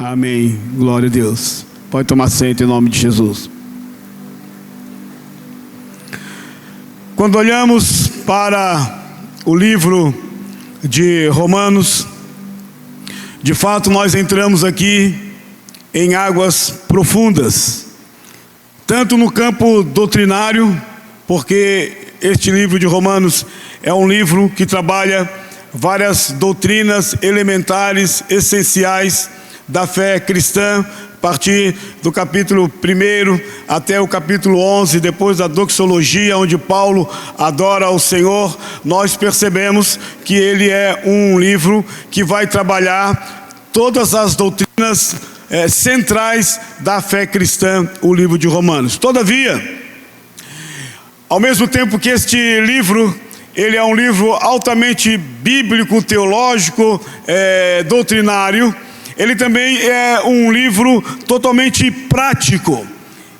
Amém. Glória a Deus. Pode tomar assento em nome de Jesus. Quando olhamos para o livro de Romanos, de fato nós entramos aqui em águas profundas, tanto no campo doutrinário, porque este livro de Romanos é um livro que trabalha várias doutrinas elementares, essenciais da fé cristã, a partir do capítulo 1 até o capítulo 11, depois da doxologia, onde Paulo adora ao Senhor. Nós percebemos que ele é um livro que vai trabalhar todas as doutrinas centrais da fé cristã, o livro de Romanos. Todavia, ao mesmo tempo que este livro, ele é um livro altamente bíblico, teológico, doutrinário, ele também é um livro totalmente prático.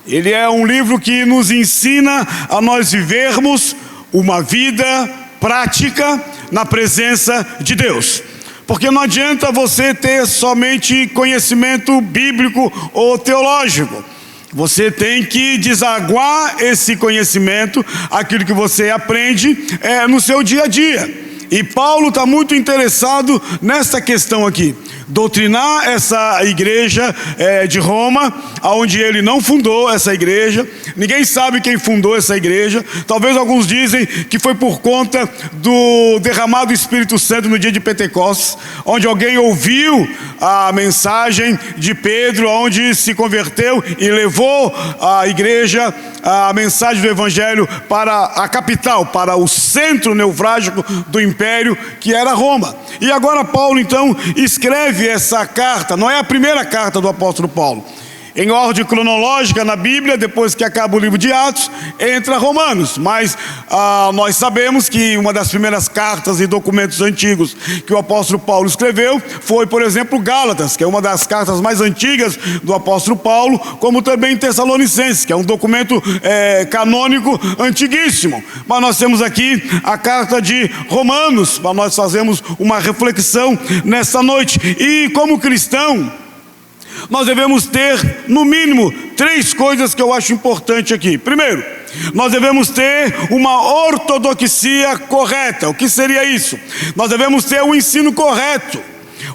Ele é um livro que nos ensina a nós vivermos uma vida prática na presença de Deus. Porque não adianta você ter somente conhecimento bíblico ou teológico. Você tem que desaguar esse conhecimento, aquilo que você aprende no seu dia a dia. E Paulo está muito interessado nessa questão aqui. Doutrinar essa igreja de Roma, onde ele não fundou essa igreja. Ninguém sabe quem fundou essa igreja. Talvez alguns dizem que foi por conta do derramado Espírito Santo no dia de Pentecostes, onde alguém ouviu a mensagem de Pedro, onde se converteu e levou a igreja, a mensagem do Evangelho para a capital, para o centro nevrálgico do império, que era Roma. E agora Paulo então escreve essa carta. Não é a primeira carta do apóstolo Paulo. Em ordem cronológica na Bíblia, depois que acaba o livro de Atos, entra Romanos. Mas nós sabemos que uma das primeiras cartas e documentos antigos que o apóstolo Paulo escreveu foi, por exemplo, Gálatas, que é uma das cartas mais antigas do apóstolo Paulo, como também Tessalonicenses, que é um documento canônico antiguíssimo. Mas nós temos aqui a carta de Romanos, para nós fazermos uma reflexão nessa noite. E como cristão, nós devemos ter, no mínimo, 3 coisas que eu acho importante aqui. Primeiro, nós devemos ter uma ortodoxia correta. O que seria isso? Nós devemos ter um ensino correto.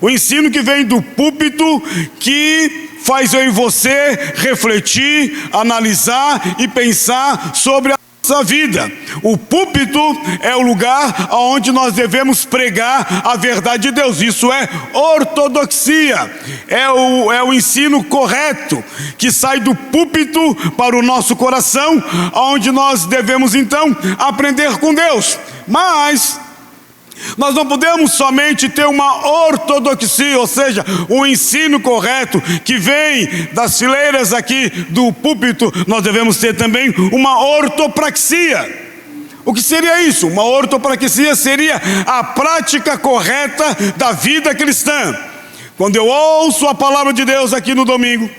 O ensino que vem do púlpito, que faz eu e você refletir, analisar e pensar sobre a nossa vida. O púlpito é o lugar onde nós devemos pregar a verdade de Deus. Isso é ortodoxia, é o ensino correto que sai do púlpito para o nosso coração, onde nós devemos então aprender com Deus. Mas nós não podemos somente ter uma ortodoxia, ou seja, um ensino correto que vem das fileiras aqui do púlpito. Nós devemos ter também uma ortopraxia. O que seria isso? Uma ortopraxia seria a prática correta da vida cristã. Quando eu ouço a palavra de Deus aqui no domingo,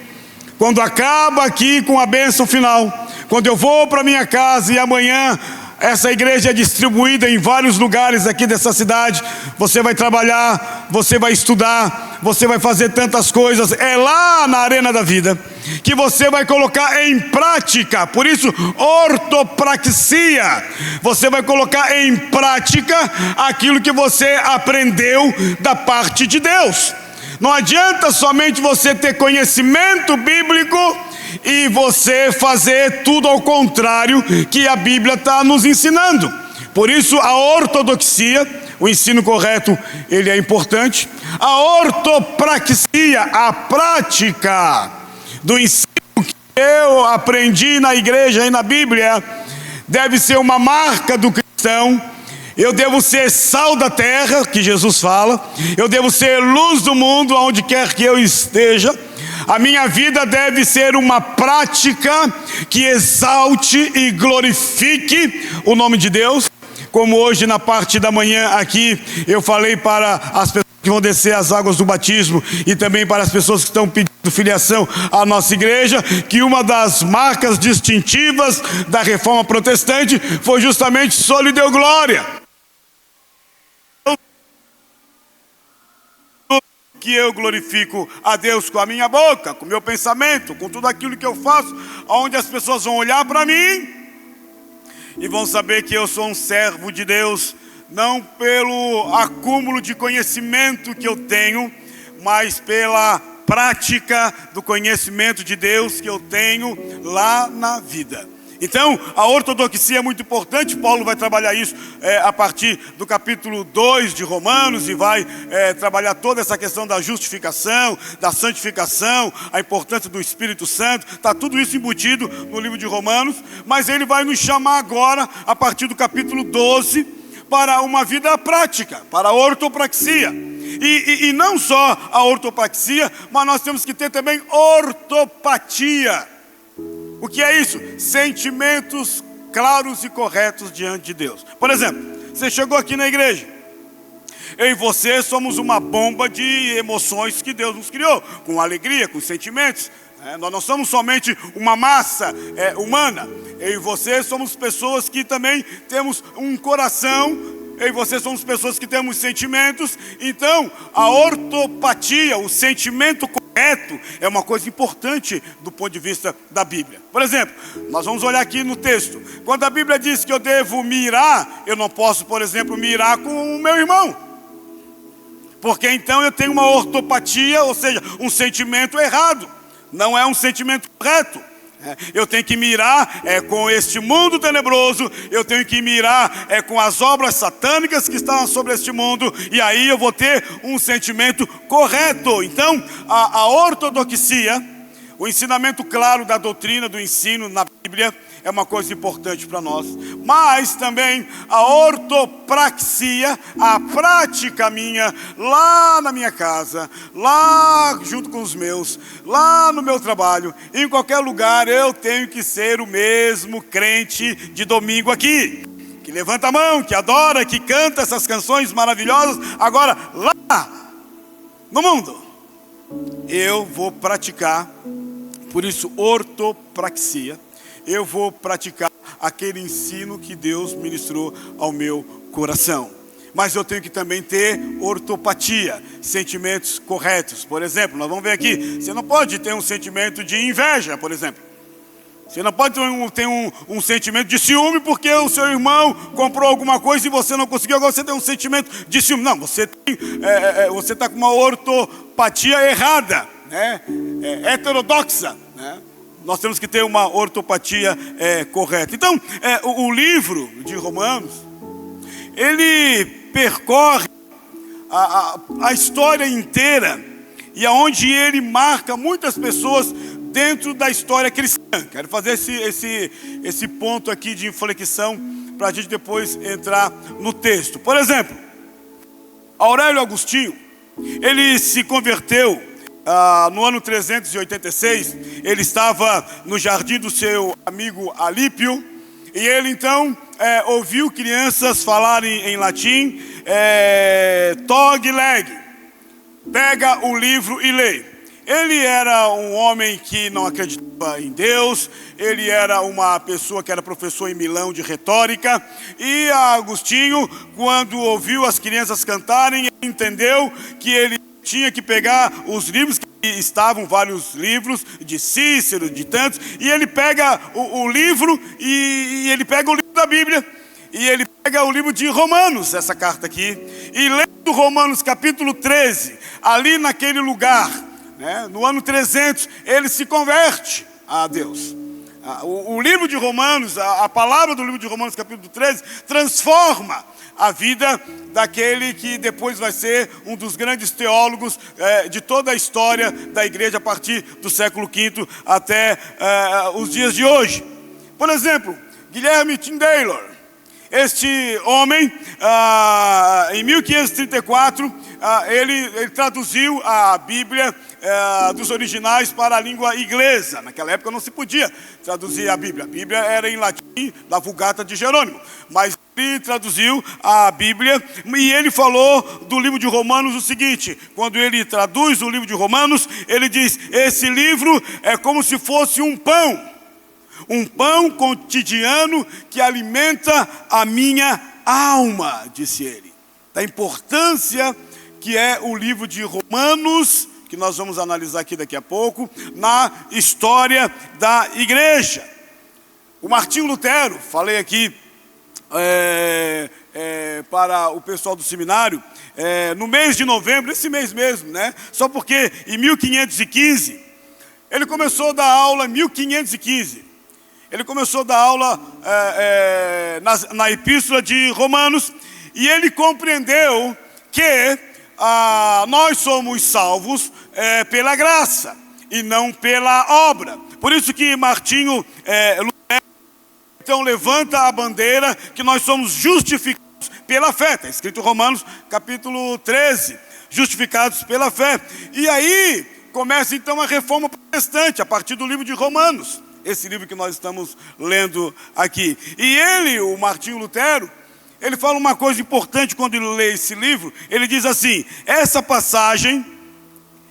quando acaba aqui com a bênção final, quando eu vou para minha casa e amanhã essa igreja é distribuída em vários lugares aqui dessa cidade, você vai trabalhar, você vai estudar, você vai fazer tantas coisas. É lá na arena da vida que você vai colocar em prática. Por isso, ortopraxia. Você vai colocar em prática aquilo que você aprendeu da parte de Deus. Não adianta somente você ter conhecimento bíblico e você fazer tudo ao contrário que a Bíblia está nos ensinando. Por isso a ortodoxia, o ensino correto, ele é importante. A ortopraxia, a prática do ensino que eu aprendi na igreja e na Bíblia, deve ser uma marca do cristão. Eu devo ser sal da terra, que Jesus fala. Eu devo ser luz do mundo, aonde quer que eu esteja. A minha vida deve ser uma prática que exalte e glorifique o nome de Deus. Como hoje na parte da manhã aqui eu falei para as pessoas que vão descer as águas do batismo e também para as pessoas que estão pedindo filiação à nossa igreja, que uma das marcas distintivas da reforma protestante foi justamente só lhe deu glória. que eu glorifico a Deus com a minha boca, com o meu pensamento, com tudo aquilo que eu faço, onde as pessoas vão olhar para mim e vão saber que eu sou um servo de Deus, não pelo acúmulo de conhecimento que eu tenho, mas pela prática do conhecimento de Deus que eu tenho lá na vida. Então, a ortodoxia é muito importante. Paulo vai trabalhar isso a partir do capítulo 2 de Romanos e vai trabalhar toda essa questão da justificação, da santificação, a importância do Espírito Santo. Está tudo isso embutido no livro de Romanos, mas ele vai nos chamar agora, a partir do capítulo 12, para uma vida prática, para a ortopraxia. E não só a ortopraxia, mas nós temos que ter também ortopatia. O que é isso? Sentimentos claros e corretos diante de Deus. Por exemplo, você chegou aqui na igreja. Eu e você somos uma bomba de emoções que Deus nos criou, com alegria, com sentimentos. Nós não somos somente uma massa humana. Eu e você somos pessoas que também temos um coração. Eu e você somos pessoas que temos sentimentos. Então, a ortopatia, o sentimento correto, é uma coisa importante do ponto de vista da Bíblia. Por exemplo, nós vamos olhar aqui no texto. Quando a Bíblia diz que eu devo mirar, eu não posso, por exemplo, mirar com o meu irmão, porque então eu tenho uma ortopatia, ou seja, um sentimento errado. Não é um sentimento correto. Eu tenho que mirar com este mundo tenebroso, eu tenho que mirar com as obras satânicas que estão sobre este mundo, e aí eu vou ter um sentimento correto. Então, a ortodoxia, o ensinamento claro da doutrina, do ensino na Bíblia, é uma coisa importante para nós. Mas também a ortopraxia, a prática minha, lá na minha casa, lá junto com os meus, lá no meu trabalho, em qualquer lugar, eu tenho que ser o mesmo crente de domingo aqui, que levanta a mão, que adora, que canta essas canções maravilhosas. Agora, lá no mundo, eu vou praticar, por isso ortopraxia, eu vou praticar aquele ensino que Deus ministrou ao meu coração. Mas eu tenho que também ter ortopatia, sentimentos corretos. Por exemplo, nós vamos ver aqui, você não pode ter um sentimento de inveja, por exemplo. Você não pode ter um sentimento de ciúme porque o seu irmão comprou alguma coisa e você não conseguiu, agora você tem um sentimento de ciúme. Não, você está com uma ortopatia errada, né? Heterodoxa, né? Nós temos que ter uma ortopatia correta. Então, o livro de Romanos, ele percorre a história inteira, e aonde ele marca muitas pessoas dentro da história cristã. Quero fazer esse ponto aqui de inflexão para a gente depois entrar no texto. Por exemplo, Aurélio Agostinho, ele se converteu no ano 386, ele estava no jardim do seu amigo Alípio, e ele então ouviu crianças falarem em latim, tog leg, pega o livro e lê. Ele era um homem que não acreditava em Deus, ele era uma pessoa que era professor em Milão de retórica, e Agostinho, quando ouviu as crianças cantarem, entendeu que ele tinha que pegar os livros, que estavam vários livros, de Cícero, de tantos, e ele pega o livro, e ele pega o livro da Bíblia, e ele pega o livro de Romanos, essa carta aqui, e lendo Romanos capítulo 13, ali naquele lugar, né, no ano 300, ele se converte a Deus. O livro de Romanos, a palavra do livro de Romanos capítulo 13, transforma a vida daquele que depois vai ser um dos grandes teólogos de toda a história da igreja, a partir do século V até os dias de hoje. Por exemplo, Guilherme Tyndale, este homem, em 1534, ele traduziu a Bíblia dos originais para a língua inglesa. Naquela época não se podia traduzir a Bíblia. A Bíblia era em latim, da Vulgata de Jerônimo. Mas ele traduziu a Bíblia, e ele falou do livro de Romanos o seguinte: quando ele traduz o livro de Romanos, ele diz: esse livro é como se fosse um pão cotidiano que alimenta a minha alma, disse ele. Da importância que é o livro de Romanos, que nós vamos analisar aqui daqui a pouco, na história da igreja. O Martinho Lutero, falei aqui para o pessoal do seminário, no mês de novembro, esse mês mesmo, né? Só porque em 1515, ele começou a dar aula em 1515. Ele começou a dar aula na Epístola de Romanos, e ele compreendeu que nós somos salvos pela graça e não pela obra. Por isso que Martinho Lutero então levanta a bandeira que nós somos justificados pela fé. Está escrito em Romanos capítulo 13, justificados pela fé. E aí começa então a reforma protestante, a partir do livro de Romanos, esse livro que nós estamos lendo aqui. E ele, o Martinho Lutero, ele fala uma coisa importante quando ele lê esse livro. Ele diz assim: essa passagem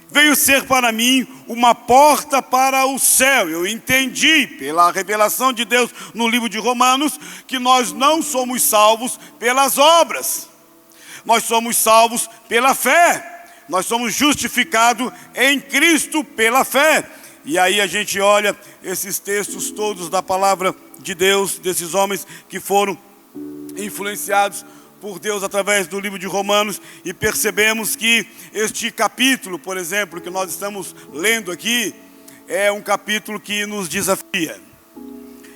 veio ser para mim uma porta para o céu. Eu entendi, pela revelação de Deus no livro de Romanos, que nós não somos salvos pelas obras. Nós somos salvos pela fé. Nós somos justificados em Cristo pela fé. E aí a gente olha esses textos todos da palavra de Deus, desses homens que foram influenciados por Deus através do livro de Romanos, e percebemos que este capítulo, por exemplo, que nós estamos lendo aqui, é um capítulo que nos desafia.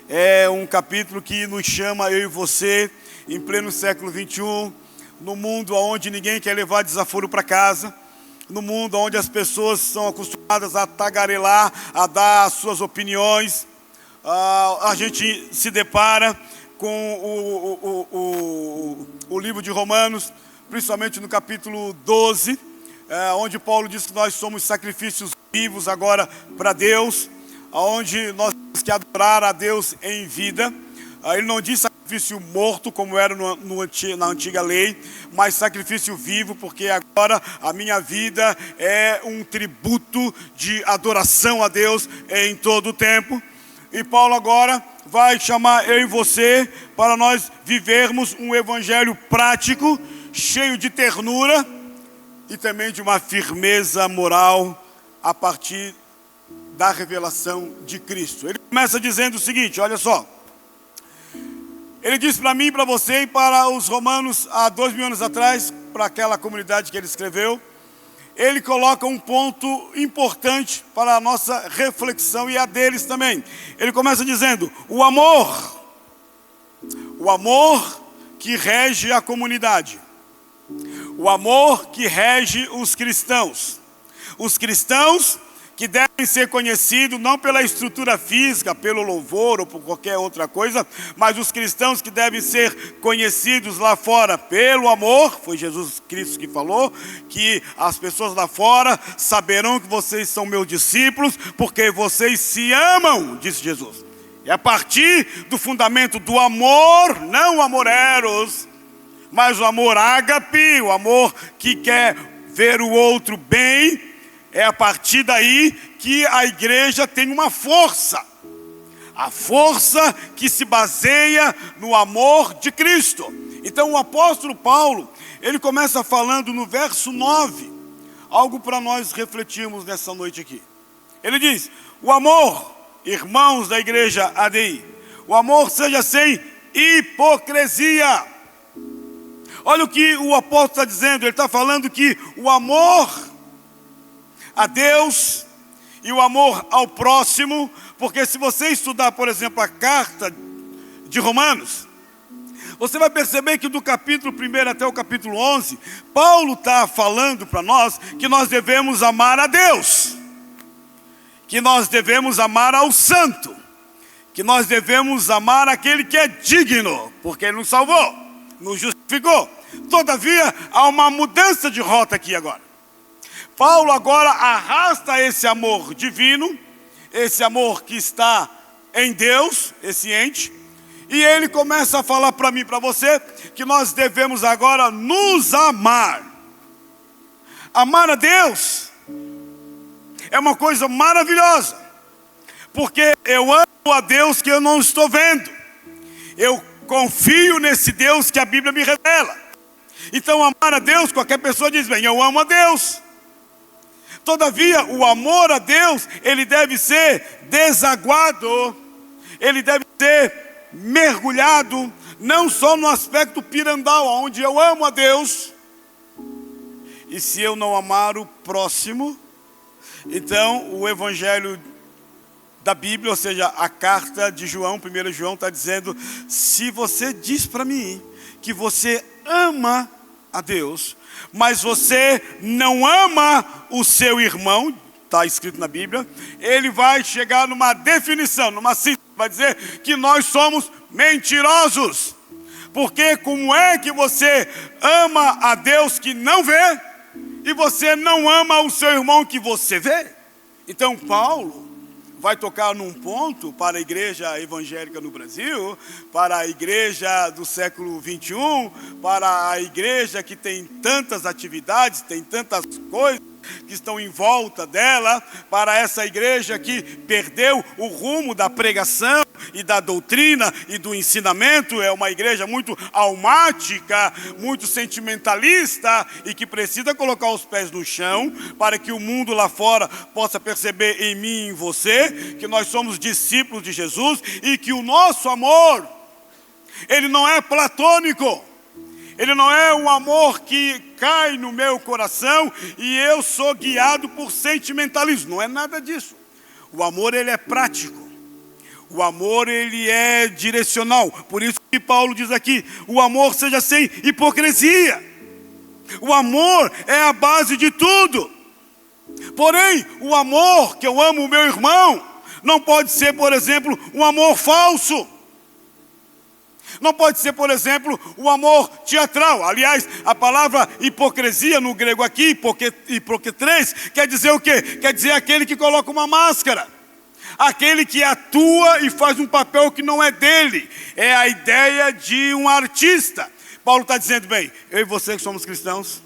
É um capítulo que nos chama, eu e você, em pleno século 21, no mundo onde ninguém quer levar desaforo para casa, no mundo onde as pessoas são acostumadas a tagarelar, a dar as suas opiniões, a gente se depara com o livro de Romanos, principalmente no capítulo 12, onde Paulo diz que nós somos sacrifícios vivos agora para Deus, onde nós temos que adorar a Deus em vida. Ele não diz sacrifício morto, como era na antiga lei, mas sacrifício vivo, porque agora a minha vida é um tributo de adoração a Deus em todo o tempo. E Paulo agora vai chamar eu e você para nós vivermos um evangelho prático, cheio de ternura e também de uma firmeza moral a partir da revelação de Cristo. Ele começa dizendo o seguinte, olha só. Ele disse para mim, para você e para os romanos há 2000 anos atrás, para aquela comunidade que ele escreveu, ele coloca um ponto importante para a nossa reflexão e a deles também. Ele começa dizendo, o amor que rege a comunidade, o amor que rege os cristãos que devem ser conhecidos não pela estrutura física, pelo louvor ou por qualquer outra coisa, mas os cristãos que devem ser conhecidos lá fora pelo amor. Foi Jesus Cristo que falou que as pessoas lá fora saberão que vocês são meus discípulos porque vocês se amam, disse Jesus. E a partir do fundamento do amor, não o amor eros, mas o amor ágape, o amor que quer ver o outro bem, é a partir daí que a igreja tem uma força. A força que se baseia no amor de Cristo. Então o apóstolo Paulo, ele começa falando no verso 9, algo para nós refletirmos nessa noite aqui. Ele diz, o amor, irmãos da igreja ADI, o amor seja sem hipocrisia. Olha o que o apóstolo está dizendo, ele está falando que o amor a Deus e o amor ao próximo, porque se você estudar, por exemplo, a carta de Romanos, você vai perceber que do capítulo 1 até o capítulo 11, Paulo está falando para nós que nós devemos amar a Deus, que nós devemos amar ao santo, que nós devemos amar aquele que é digno, porque ele nos salvou, nos justificou. Todavia, há uma mudança de rota aqui agora. Paulo agora arrasta esse amor divino, esse amor que está em Deus, esse ente, e ele começa a falar para mim e para você que nós devemos agora nos amar. Amar a Deus é uma coisa maravilhosa, porque eu amo a Deus que eu não estou vendo, eu confio nesse Deus que a Bíblia me revela. Então amar a Deus, qualquer pessoa diz, bem, eu amo a Deus. Todavia, o amor a Deus, ele deve ser desaguado, ele deve ser mergulhado, não só no aspecto pirandal, onde eu amo a Deus, e se eu não amar o próximo, então o evangelho da Bíblia, ou seja, a carta de João, 1 João está dizendo, se você diz para mim que você ama a Deus, mas você não ama o seu irmão, está escrito na Bíblia, ele vai chegar numa definição, numa síntese, vai dizer que nós somos mentirosos. Porque como é que você ama a Deus que não vê, e você não ama o seu irmão que você vê? Então Paulo vai tocar num ponto para a igreja evangélica no Brasil, para a igreja do século 21, para a igreja que tem tantas atividades, tem tantas coisas que estão em volta dela, para essa igreja que perdeu o rumo da pregação e da doutrina e do ensinamento, é uma igreja muito almática, muito sentimentalista e que precisa colocar os pés no chão para que o mundo lá fora possa perceber em mim e em você que nós somos discípulos de Jesus e que o nosso amor, ele não é platônico. Ele não é um amor que cai no meu coração e eu sou guiado por sentimentalismo. Não é nada disso. O amor, ele é prático. O amor, ele é direcional. Por isso que Paulo diz aqui, o amor seja sem hipocrisia. O amor é a base de tudo. Porém, o amor que eu amo o meu irmão não pode ser, por exemplo, um amor falso. Não pode ser, por exemplo, o amor teatral. Aliás, a palavra hipocrisia no grego aqui, hipocritrês, quer dizer o quê? Quer dizer aquele que coloca uma máscara. Aquele que atua e faz um papel que não é dele. É a ideia de um artista. Paulo está dizendo, bem, eu e você que somos cristãos,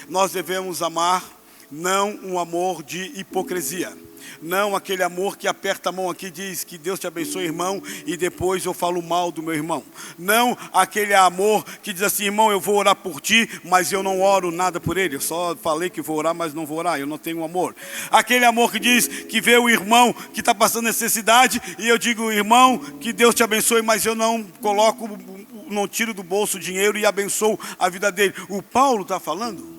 nós devemos amar não um amor de hipocrisia. Não aquele amor que aperta a mão aqui e diz que Deus te abençoe, irmão, e depois eu falo mal do meu irmão. Não aquele amor que diz assim, irmão, eu vou orar por ti, mas eu não oro nada por ele. Eu só falei que vou orar, mas não vou orar, eu não tenho amor. Aquele amor que diz que vê o irmão que está passando necessidade e eu digo, irmão, que Deus te abençoe, mas eu não coloco, não tiro do bolso o dinheiro e abençoo a vida dele. O Paulo está falando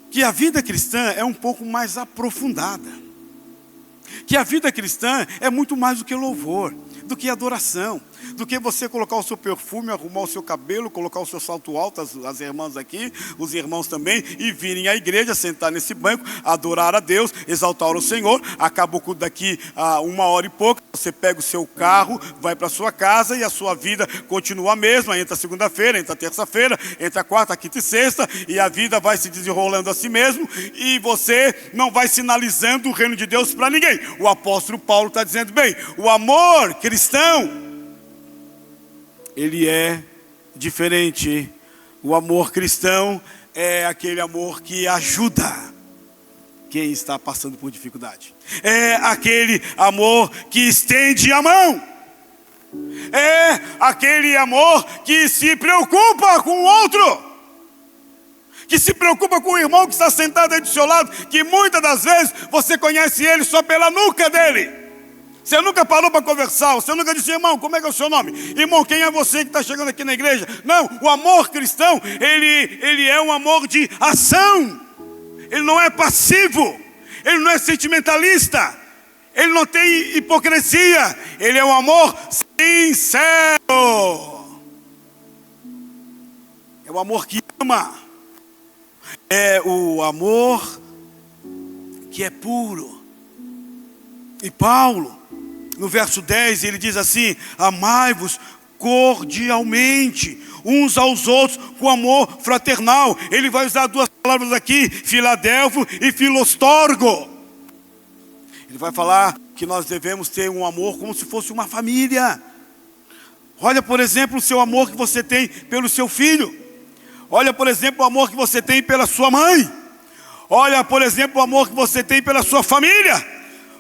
que a vida cristã é um pouco mais aprofundada. Que a vida cristã é muito mais do que louvor, do que adoração, do que você colocar o seu perfume, arrumar o seu cabelo, colocar o seu salto alto, as irmãs aqui, os irmãos também, e virem à igreja, sentar nesse banco, adorar a Deus, exaltar o Senhor. Acaba o culto daqui a 1h e pouco, você pega o seu carro, vai para a sua casa e a sua vida continua a mesma. Entra segunda-feira, entra terça-feira, entra quarta, quinta e sexta, e a vida vai se desenrolando assim mesmo, e você não vai sinalizando o reino de Deus para ninguém. O apóstolo Paulo está dizendo, bem, o amor cristão, ele é diferente. O amor cristão é aquele amor que ajuda quem está passando por dificuldade. É aquele amor que estende a mão. É aquele amor que se preocupa com o outro. Que se preocupa com o irmão que está sentado aí do seu lado, que muitas das vezes você conhece ele só pela nuca dele. Você nunca parou para conversar, você nunca disse, irmão, como é que é o seu nome? Irmão, quem é você que está chegando aqui na igreja? Não, o amor cristão, ele é um amor de ação. Ele não é passivo, ele não é sentimentalista, ele não tem hipocrisia, ele é um amor sincero. É o amor que ama, é o amor que é puro. E Paulo, no verso 10, ele diz assim, amai-vos cordialmente uns aos outros com amor fraternal. Ele vai usar duas palavras aqui, Filadelfo e Filostorgo. Ele vai falar que nós devemos ter um amor como se fosse uma família. Olha, por exemplo, o seu amor que você tem pelo seu filho. Olha, por exemplo, o amor que você tem pela sua mãe. Olha, por exemplo, o amor que você tem pela sua família.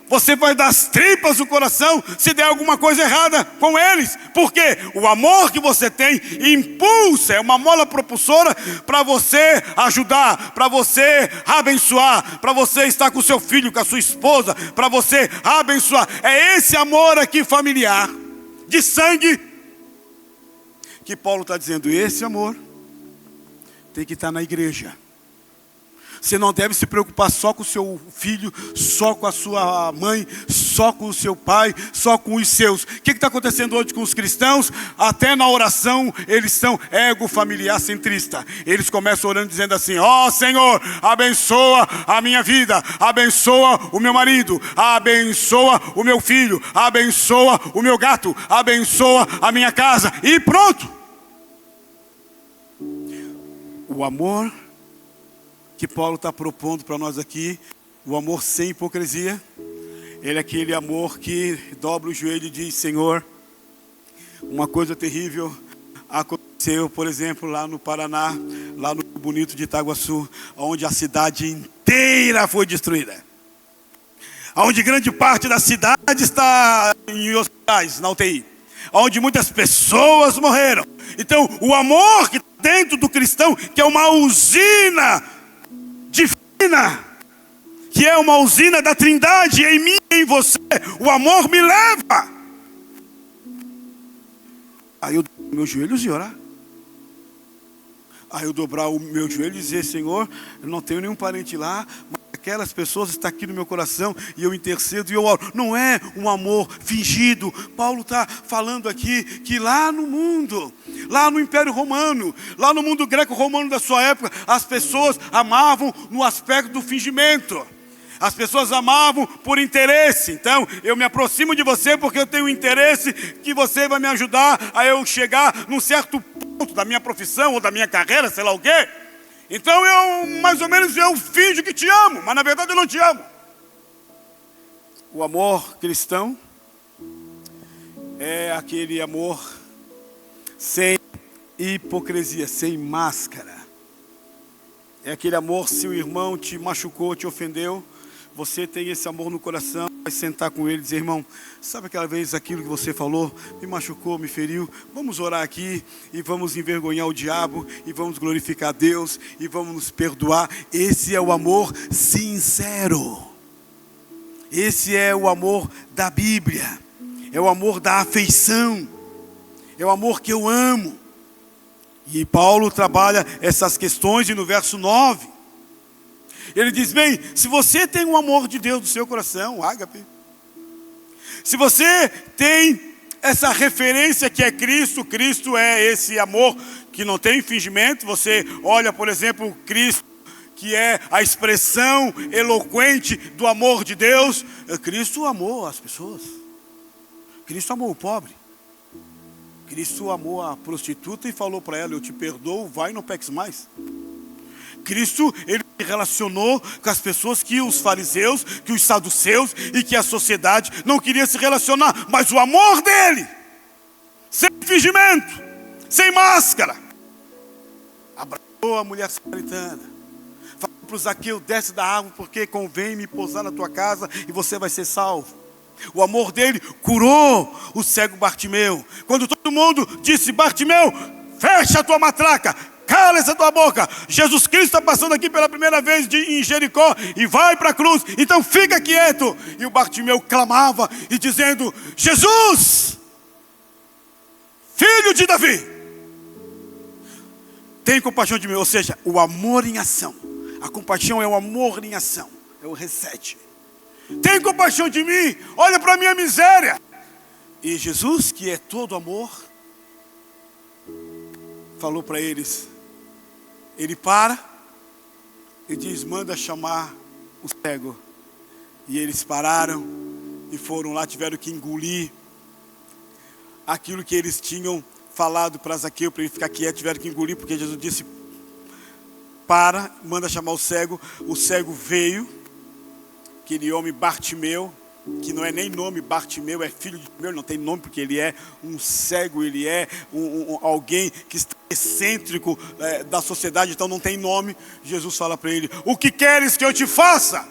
Você vai dar as tripas do coração se der alguma coisa errada com eles. Porque o amor que você tem impulsa, é uma mola propulsora para você ajudar, para você abençoar, para você estar com o seu filho, com a sua esposa, para você abençoar. É esse amor aqui familiar, de sangue, que Paulo está dizendo. Esse amor tem que estar na igreja. Você não deve se preocupar só com o seu filho, só com a sua mãe, só com o seu pai, só com os seus. O que está acontecendo hoje com os cristãos? Até na oração eles são ego familiar centrista. Eles começam orando dizendo assim: ó Senhor, abençoa a minha vida, abençoa o meu marido, abençoa o meu filho, abençoa o meu gato, abençoa a minha casa, e pronto. O amor que Paulo está propondo para nós aqui, o amor sem hipocrisia, ele é aquele amor que dobra o joelho e diz: Senhor, uma coisa terrível aconteceu, por exemplo, lá no Paraná, lá no bonito de Itaguaçu, onde a cidade inteira foi destruída, onde grande parte da cidade está em hospitais, na UTI, onde muitas pessoas morreram. Então, o amor que está dentro do cristão, que é uma usina divina, que é uma usina da Trindade em mim e em você, o amor me leva. Aí eu dobrar meus joelhos e orar. Aí eu dobrar o meu joelho e dizer: Senhor, eu não tenho nenhum parente lá, mas aquelas pessoas estão aqui no meu coração e eu intercedo e eu oro. Não é um amor fingido. Paulo está falando aqui que lá no mundo, lá no Império Romano, lá no mundo greco-romano da sua época, as pessoas amavam no aspecto do fingimento. As pessoas amavam por interesse. Então, eu me aproximo de você porque eu tenho interesse que você vai me ajudar a eu chegar num certo ponto da minha profissão ou da minha carreira, sei lá o quê. Então, mais ou menos, eu finjo que te amo, mas na verdade eu não te amo. O amor cristão é aquele amor sem hipocrisia, sem máscara. É aquele amor, se o irmão te machucou, te ofendeu, você tem esse amor no coração, vai sentar com ele e dizer: irmão, sabe aquela vez aquilo que você falou, me machucou, me feriu, vamos orar aqui e vamos envergonhar o diabo e vamos glorificar a Deus e vamos nos perdoar. Esse é o amor sincero. Esse é o amor da Bíblia, é o amor da afeição, é o amor que eu amo. E Paulo trabalha essas questões e no verso 9, ele diz: bem, se você tem o amor de Deus no seu coração, ágape, se você tem essa referência que é Cristo, Cristo é esse amor que não tem fingimento. Você olha, por exemplo, Cristo, que é a expressão eloquente do amor de Deus. Cristo amou as pessoas, Cristo amou o pobre, Cristo amou a prostituta e falou para ela: eu te perdoo, vai e não peques mais. Cristo, ele se relacionou com as pessoas que os fariseus, que os saduceus e que a sociedade não queria se relacionar. Mas o amor dele, sem fingimento, sem máscara, abraçou a mulher samaritana, falou para o Zaqueu: desce da árvore porque convém me pousar na tua casa e você vai ser salvo. O amor dele curou o cego Bartimeu. Quando todo mundo disse: Bartimeu, fecha a tua matraca, cala essa tua boca, Jesus Cristo está passando aqui pela primeira vez em Jericó e vai para a cruz, então fica quieto. E o Bartimeu clamava e dizendo: Jesus, filho de Davi, tem compaixão de mim. Ou seja, o amor em ação. A compaixão é o amor em ação, é o reset. Tem compaixão de mim, olha para a minha miséria. E Jesus, que é todo amor, falou para eles, ele para e diz: manda chamar o cego. E eles pararam e foram lá, tiveram que engolir aquilo que eles tinham falado para Zaqueu, para ele ficar quieto, tiveram que engolir, porque Jesus disse: para, manda chamar o cego. O cego veio, aquele homem Bartimeu, que não é nem nome Bartimeu, é filho de Timeu, não tem nome porque ele é um cego, ele é alguém que está excêntrico da sociedade, então não tem nome. Jesus fala para ele: o que queres que eu te faça?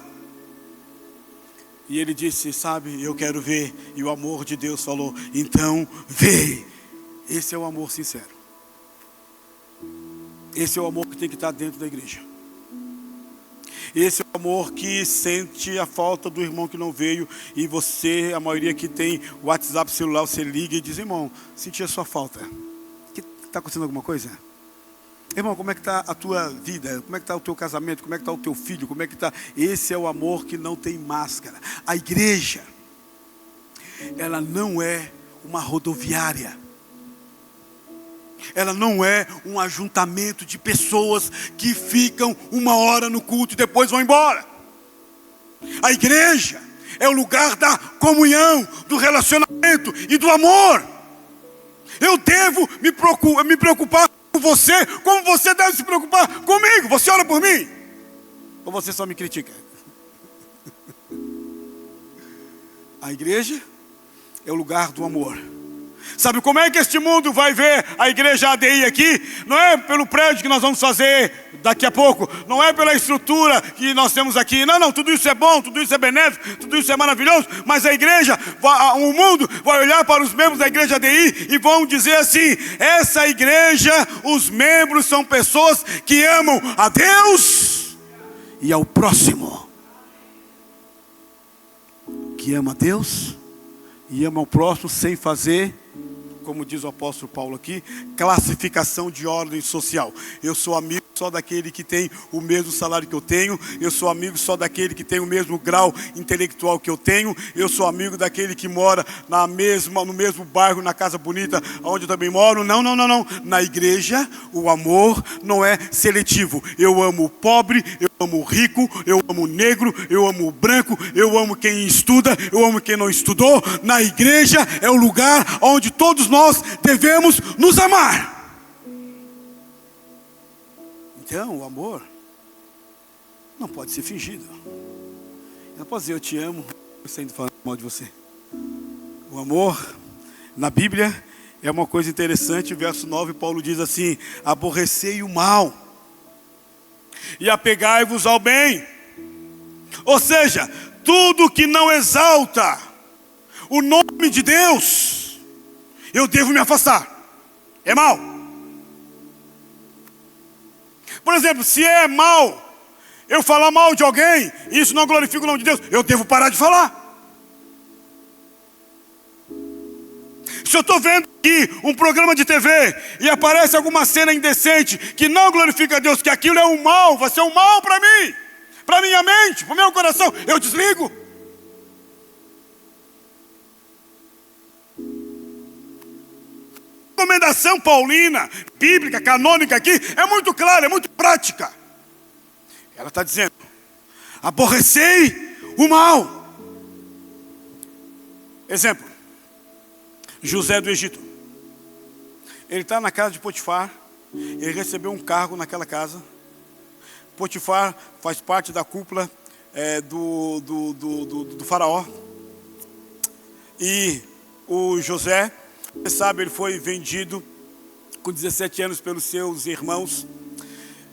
E ele disse, sabe, eu quero ver. E o amor de Deus falou, então vê. Esse é o amor sincero. Esse é o amor que tem que estar dentro da igreja. Esse é o amor que sente a falta do irmão que não veio. E você, a maioria que tem o WhatsApp celular, você liga e diz, irmão, senti a sua falta. Está acontecendo alguma coisa? Irmão, como é que está a tua vida? Como é que está o teu casamento? Como é que está o teu filho? Como é que está? Esse é o amor que não tem máscara. A igreja, ela não é uma rodoviária. Ela não é um ajuntamento de pessoas que ficam uma hora no culto e depois vão embora. A igreja é o lugar da comunhão, do relacionamento e do amor. Eu devo me preocupar com você, como você deve se preocupar comigo. Você ora por mim? Ou você só me critica? A igreja é o lugar do amor. Sabe como é que este mundo vai ver a igreja ADI aqui? Não é pelo prédio que nós vamos fazer daqui a pouco. Não é pela estrutura que nós temos aqui. Não, tudo isso é bom, tudo isso é benéfico, tudo isso é maravilhoso. Mas a igreja, o mundo vai olhar para os membros da igreja ADI e vão dizer assim, essa igreja, os membros são pessoas que amam a Deus e ao próximo. Que ama a Deus e ama ao próximo sem fazer, como diz o apóstolo Paulo aqui, classificação de ordem social. Eu sou amigo só daquele que tem o mesmo salário que eu tenho. Eu sou amigo só daquele que tem o mesmo grau intelectual que eu tenho. Eu sou amigo daquele que mora no mesmo bairro, na casa bonita, onde eu também moro. Não. Na igreja, o amor não é seletivo. Eu amo o pobre, eu amo o rico, eu amo o negro, eu amo o branco, eu amo quem estuda, eu amo quem não estudou. Na igreja é o lugar onde todos nós devemos nos amar. Então, o amor não pode ser fingido. Não pode dizer eu te amo, você ainda falando mal de você. O amor, na Bíblia, é uma coisa interessante. Verso 9, Paulo diz assim, aborrecei o mal e apegai-vos ao bem. Ou seja, tudo que não exalta o nome de Deus, eu devo me afastar. É mal. Por exemplo, se é mal eu falar mal de alguém, e isso não glorifica o nome de Deus, eu devo parar de falar. Se eu estou vendo aqui um programa de TV e aparece alguma cena indecente que não glorifica a Deus, que aquilo é um mal, vai ser um mal para mim, para minha mente, para o meu coração, eu desligo. A recomendação paulina, bíblica, canônica aqui, é muito clara, é muito prática. Ela está dizendo, aborrecei o mal. Exemplo, José do Egito. Ele está na casa de Potifar, ele recebeu um cargo naquela casa. Potifar faz parte da cúpula do faraó. E o José, você sabe, ele foi vendido com 17 anos pelos seus irmãos.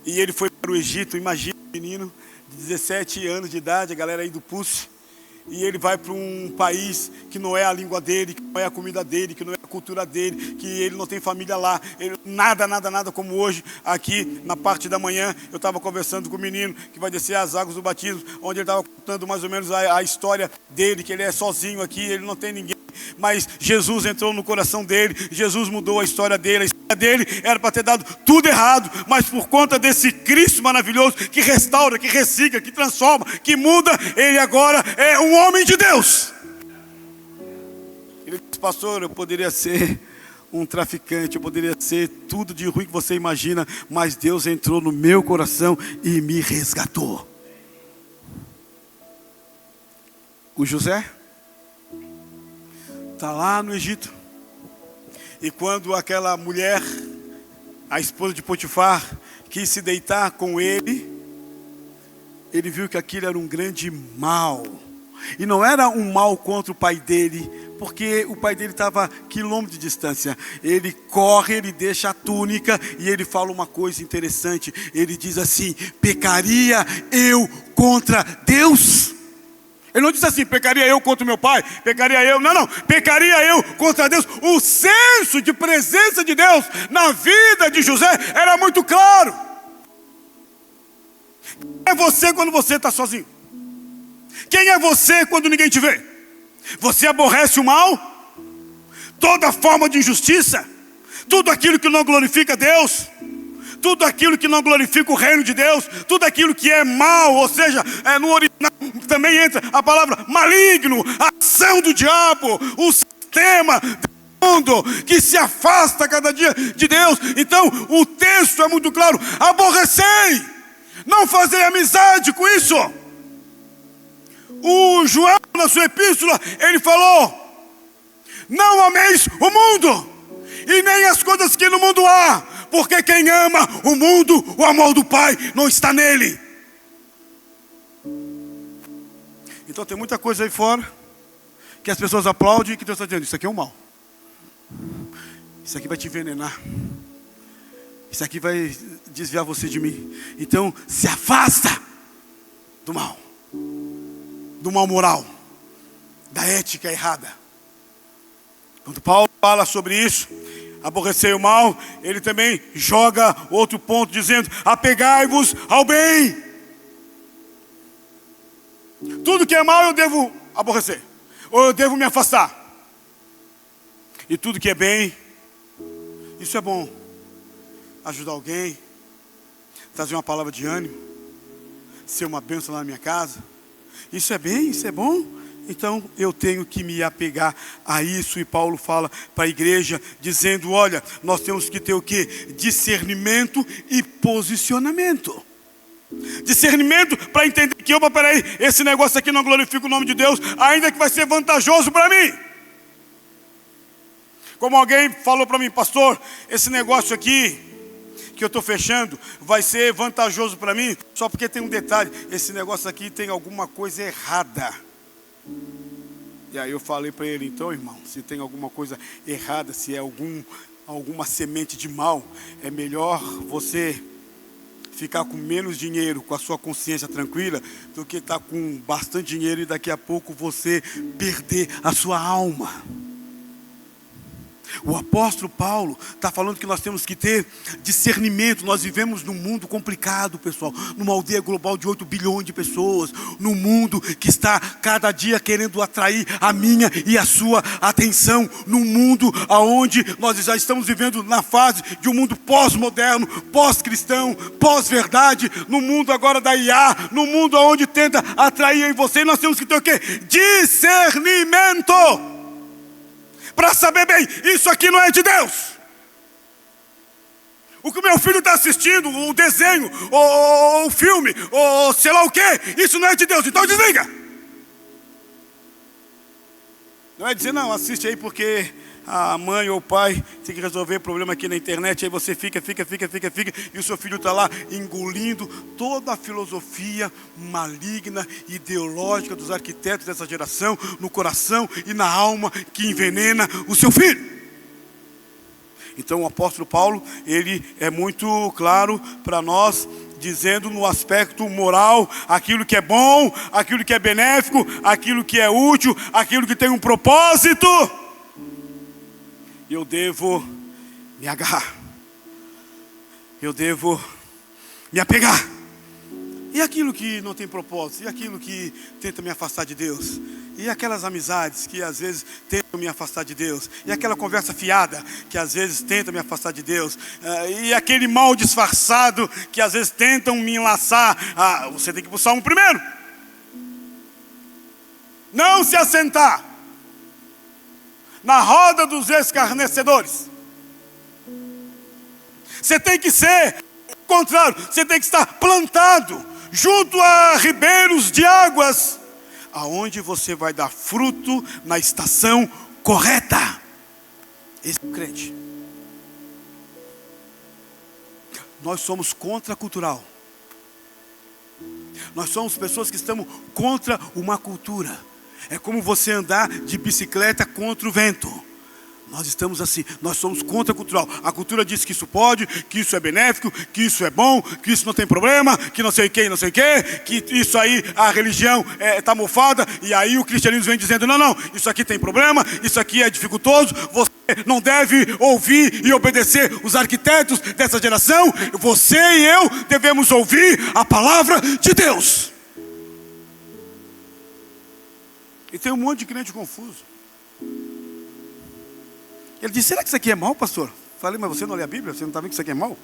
E ele foi para o Egito, imagina um menino de 17 anos de idade, a galera aí do Pulse. E ele vai para um país que não é a língua dele, que não é a comida dele, que não é a cultura dele, que ele não tem família lá. Nada como hoje, aqui na parte da manhã, eu estava conversando com o menino que vai descer as águas do batismo, onde ele estava contando mais ou menos a história dele, que ele é sozinho aqui, ele não tem ninguém. Mas Jesus entrou no coração dele, Jesus mudou a história dele. A história dele era para ter dado tudo errado, mas por conta desse Cristo maravilhoso, que restaura, que recicla, que transforma, que muda, ele agora é um homem de Deus. Ele disse, pastor, eu poderia ser um traficante, eu poderia ser tudo de ruim que você imagina, mas Deus entrou no meu coração e me resgatou. O José está lá no Egito. E quando aquela mulher, a esposa de Potifar, quis se deitar com ele, ele viu que aquilo era um grande mal. E não era um mal contra o pai dele, porque o pai dele estava a quilômetros de distância. Ele corre, ele deixa a túnica e ele fala uma coisa interessante. Ele diz assim, pecaria eu contra Deus? Ele não disse assim, pecaria eu contra o meu pai, pecaria eu, não, pecaria eu contra Deus. O senso de presença de Deus na vida de José era muito claro. Quem é você quando você está sozinho? Quem é você quando ninguém te vê? Você aborrece o mal? Toda forma de injustiça? Tudo aquilo que não glorifica Deus? Tudo aquilo que não glorifica o reino de Deus, tudo aquilo que é mal, ou seja, no original também entra a palavra maligno, a ação do diabo, o sistema do mundo que se afasta cada dia de Deus. Então o texto é muito claro: aborrecei, não fazei amizade com isso. O João, na sua epístola, ele falou: não ameis o mundo, e nem as coisas que no mundo há, porque quem ama o mundo, o amor do Pai não está nele. Então tem muita coisa aí fora que as pessoas aplaudem e que Deus está dizendo: isso aqui é um mal, isso aqui vai te envenenar, isso aqui vai desviar você de mim. Então se afasta do mal, do mal moral, da ética errada. Quando Paulo fala sobre isso, aborrecer o mal, ele também joga outro ponto dizendo: apegai-vos ao bem. Tudo que é mal eu devo aborrecer, ou eu devo me afastar. E tudo que é bem, isso é bom. Ajudar alguém, trazer uma palavra de ânimo, ser uma bênção lá na minha casa, isso é bem, isso é bom. Então eu tenho que me apegar a isso. E Paulo fala para a igreja dizendo: olha, nós temos que ter o quê? Discernimento e posicionamento. Discernimento para entender que, opa, peraí, esse negócio aqui não glorifica o nome de Deus, ainda que vai ser vantajoso para mim. Como alguém falou para mim: pastor, esse negócio aqui que eu estou fechando vai ser vantajoso para mim, só porque tem um detalhe: esse negócio aqui tem alguma coisa errada. E aí eu falei para ele: então, irmão, se tem alguma coisa errada, se é alguma semente de mal, é melhor você ficar com menos dinheiro, com a sua consciência tranquila, do que estar com bastante dinheiro e daqui a pouco você perder a sua alma. O apóstolo Paulo está falando que nós temos que ter discernimento. Nós vivemos num mundo complicado, pessoal, numa aldeia global de 8 bilhões de pessoas, num mundo que está cada dia querendo atrair a minha e a sua atenção, num mundo onde nós já estamos vivendo na fase de um mundo pós-moderno, pós-cristão, pós-verdade, no mundo agora da IA, no mundo onde tenta atrair em você. E nós temos que ter o quê? Discernimento, para saber bem, isso aqui não é de Deus. O que o meu filho está assistindo, o desenho, ou o filme, ou sei lá o que, isso não é de Deus, então desliga. Não é dizer: não, assiste aí porque a mãe ou o pai tem que resolver problema aqui na internet. Aí você fica, e o seu filho está lá engolindo toda a filosofia maligna, ideológica dos arquitetos dessa geração, no coração e na alma, que envenena o seu filho. Então o apóstolo Paulo, ele é muito claro para nós, dizendo no aspecto moral, aquilo que é bom, aquilo que é benéfico, aquilo que é útil, aquilo que tem um propósito, eu devo me agarrar, eu devo me apegar. E aquilo que não tem propósito, e aquilo que tenta me afastar de Deus, e aquelas amizades que às vezes tentam me afastar de Deus, e aquela conversa fiada que às vezes tenta me afastar de Deus, e aquele mal disfarçado que às vezes tentam me enlaçar. Você tem que buscar um primeiro. Não se assentar na roda dos escarnecedores. Você tem que ser o contrário, você tem que estar plantado junto a ribeiros de águas, aonde você vai dar fruto na estação correta. Esse é o crente. Nós somos contracultural. Nós somos pessoas que estamos contra uma cultura. É como você andar de bicicleta contra o vento. Nós estamos assim, nós somos contracultural. A cultura diz que isso pode, que isso é benéfico, que isso é bom, que isso não tem problema, que não sei o que isso aí, a religião está mofada. E aí o cristianismo vem dizendo, não, isso aqui tem problema, isso aqui é dificultoso. Você não deve ouvir e obedecer os arquitetos dessa geração. Você e eu devemos ouvir a palavra de Deus. E tem um monte de crente confuso. Ele disse, será que isso aqui é mal, pastor? Falei, mas você não lê a Bíblia? Você não está vendo que isso aqui é mal?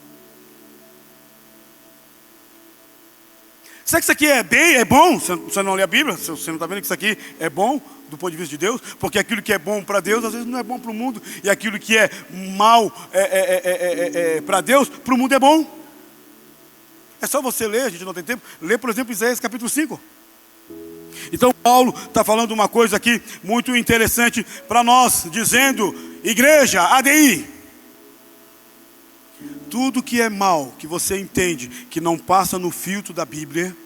Será que isso aqui é bem, é bom? Você não lê a Bíblia? Você não está vendo que isso aqui é bom do ponto de vista de Deus? Porque aquilo que é bom para Deus, às vezes não é bom para o mundo. E aquilo que é mal para Deus, para o mundo é bom. É só você ler, a gente não tem tempo. Lê, por exemplo, Isaías capítulo 5. Então Paulo está falando uma coisa aqui muito interessante para nós, dizendo, igreja, ADI, tudo que é mal, que você entende, que não passa no filtro da Bíblia,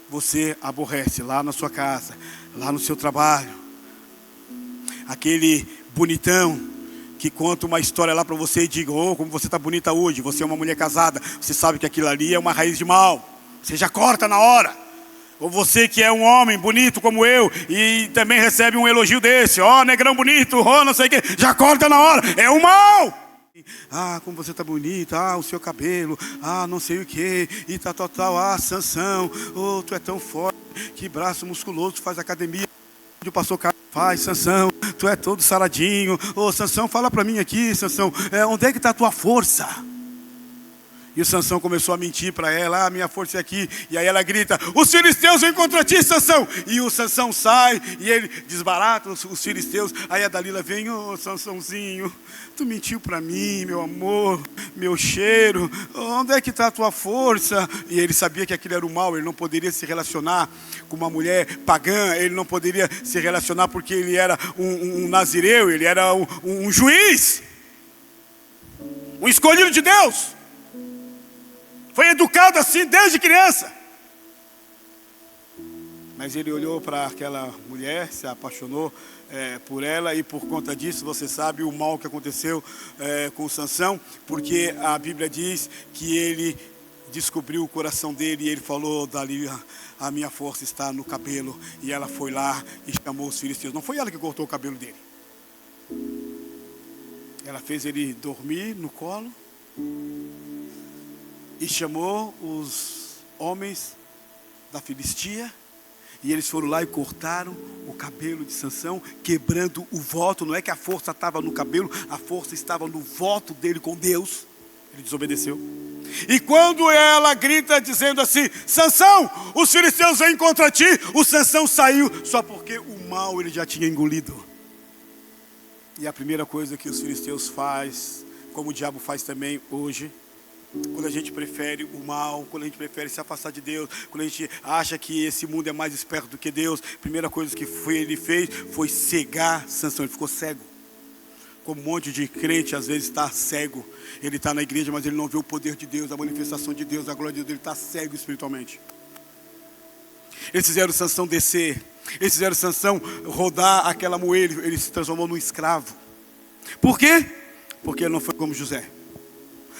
você aborrece lá na sua casa, lá no seu trabalho. Aquele bonitão que conta uma história lá para você e diga, como você está bonita hoje, você é uma mulher casada, você sabe que aquilo ali é uma raiz de mal, você já corta na hora. Ou você que é um homem bonito como eu e também recebe um elogio desse, negrão bonito, não sei o que, já corta na hora, é o mal. Como você está bonito, o seu cabelo, não sei o que, e tal, Sansão, tu é tão forte, que braço musculoso, tu faz academia, o pastor Carlos faz, Sansão, tu é todo saradinho, Sansão, fala para mim aqui, Sansão, onde é que está a tua força? E o Sansão começou a mentir para ela, minha força é aqui. E aí ela grita, os filisteus vêm contra ti, Sansão. E o Sansão sai e ele desbarata os filisteus. Aí a Dalila vem, Sansãozinho, tu mentiu para mim, meu amor, meu cheiro. Onde é que está a tua força? E ele sabia que aquilo era o mal, ele não poderia se relacionar com uma mulher pagã. Ele não poderia se relacionar porque ele era um nazireu, ele era um juiz. Um escolhido de Deus. Foi educado assim desde criança. Mas ele olhou para aquela mulher, se apaixonou por ela. E por conta disso, você sabe o mal que aconteceu com Sansão. Porque a Bíblia diz que ele descobriu o coração dele. E ele falou, dali a minha força está no cabelo. E ela foi lá e chamou os filisteus. Não foi ela que cortou o cabelo dele. Ela fez ele dormir no colo. E chamou os homens da Filistia. E eles foram lá e cortaram o cabelo de Sansão, quebrando o voto. Não é que a força estava no cabelo, a força estava no voto dele com Deus. Ele desobedeceu. E quando ela grita dizendo assim, Sansão, os filisteus vêm contra ti, o Sansão saiu, só porque o mal ele já tinha engolido. E a primeira coisa que os filisteus faz, como o diabo faz também hoje, quando a gente prefere o mal, quando a gente prefere se afastar de Deus, quando a gente acha que esse mundo é mais esperto do que Deus, a primeira coisa que ele fez foi cegar Sansão, ele ficou cego. Como um monte de crente às vezes está cego, ele está na igreja, mas ele não vê o poder de Deus, a manifestação de Deus, a glória de Deus, ele está cego espiritualmente. Eles fizeram Sansão descer, eles fizeram Sansão rodar aquela moelha, ele se transformou num escravo. Por quê? Porque ele não foi como José.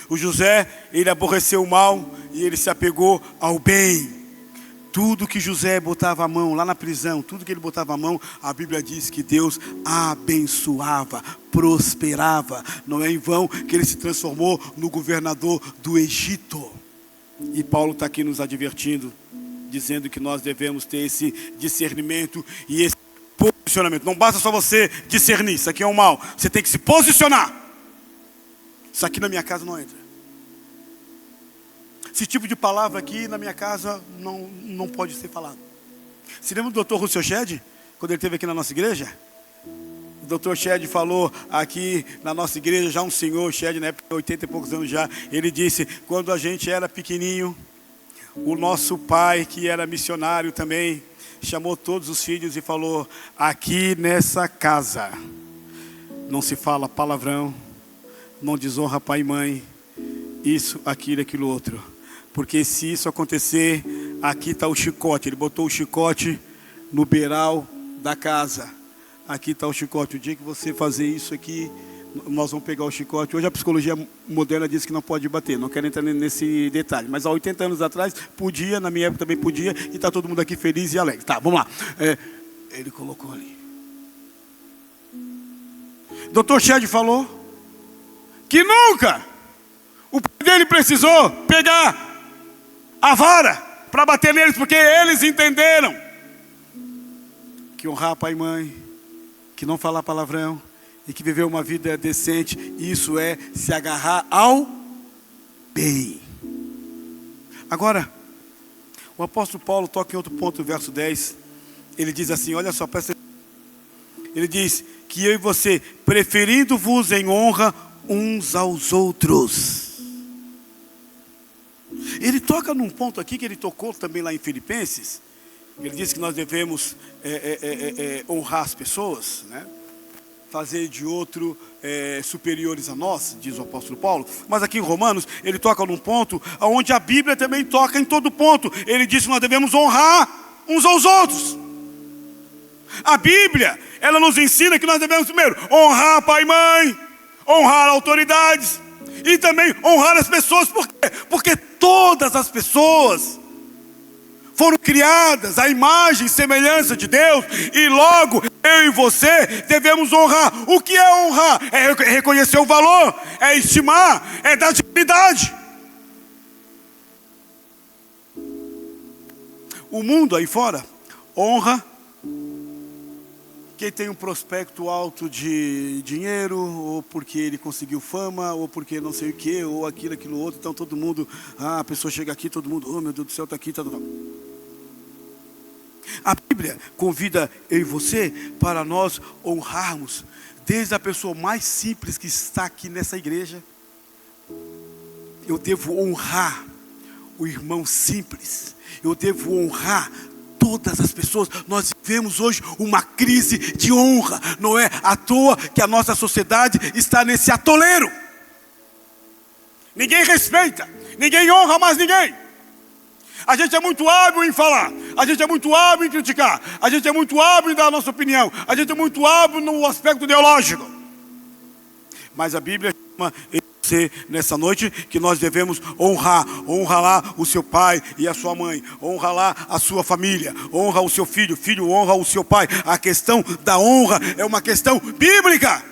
O José, ele aborreceu o mal e ele se apegou ao bem. Tudo que José botava a mão lá na prisão, tudo que ele botava a mão, a Bíblia diz que Deus abençoava, prosperava. Não é em vão que ele se transformou no governador do Egito. E Paulo está aqui nos advertindo, dizendo que nós devemos ter esse discernimento e esse posicionamento. Não basta só você discernir, isso aqui é um mal. Você tem que se posicionar. Isso aqui na minha casa não entra. Esse tipo de palavra aqui na minha casa não pode ser falado. Se lembra do Dr. Russell Shedd, quando ele esteve aqui na nossa igreja? O Dr. Shedd falou aqui na nossa igreja, já um senhor, Shedd na época, 80 e poucos anos já, ele disse, quando a gente era pequenininho, o nosso pai, que era missionário também, chamou todos os filhos e falou, aqui nessa casa, não se fala palavrão, não desonra pai e mãe, isso, aquilo, aquilo outro. Porque se isso acontecer, aqui está o chicote. Ele botou o chicote no beiral da casa. aqui está o chicote. O dia que você fazer isso aqui, nós vamos pegar o chicote. Hoje a psicologia moderna diz que não pode bater, não quero entrar nesse detalhe. Mas há 80 anos atrás, podia, na minha época também podia, e está todo mundo aqui feliz e alegre. Tá, vamos lá. Ele colocou ali. Dr. Shedd falou que nunca o pai dele precisou pegar a vara para bater neles, porque eles entenderam que honrar pai e mãe, que não falar palavrão e que viver uma vida decente, isso é se agarrar ao bem. Agora, o apóstolo Paulo toca em outro ponto, no verso 10. Ele diz assim, olha só, presta atenção. Ele diz que eu e você, preferindo-vos em honra uns aos outros. Ele toca num ponto aqui que ele tocou também lá em Filipenses. Ele diz que nós devemos honrar as pessoas, né? Fazer de outro superiores a nós, diz o apóstolo Paulo. Mas aqui em Romanos, ele toca num ponto onde a Bíblia também toca em todo ponto. Ele diz que nós devemos honrar uns aos outros. A Bíblia, ela nos ensina que nós devemos primeiro honrar pai e mãe, honrar autoridades e também honrar as pessoas. Por quê? Porque todas as pessoas foram criadas à imagem e semelhança de Deus, e logo eu e você devemos honrar. O que é honrar? É reconhecer o valor, é estimar, é dar dignidade. O mundo aí fora honra quem tem um prospecto alto de dinheiro, ou porque ele conseguiu fama, ou porque não sei o que, ou aquilo outro. Então todo mundo, a pessoa chega aqui, todo mundo, oh meu Deus do céu, está aqui, tá. A Bíblia convida eu e você para nós honrarmos, desde a pessoa mais simples que está aqui nessa igreja. Eu devo honrar o irmão simples, eu devo honrar todas as pessoas. Nós vivemos hoje uma crise de honra. Não é à toa que a nossa sociedade está nesse atoleiro. Ninguém respeita, ninguém honra mais ninguém. A gente é muito hábil em falar, a gente é muito hábil em criticar, a gente é muito hábil em dar a nossa opinião, a gente é muito hábil no aspecto ideológico. Mas a Bíblia chama você nessa noite que nós devemos honrar lá o seu pai e a sua mãe, honra lá a sua família, honra o seu filho, filho honra o seu pai. A questão da honra é uma questão bíblica.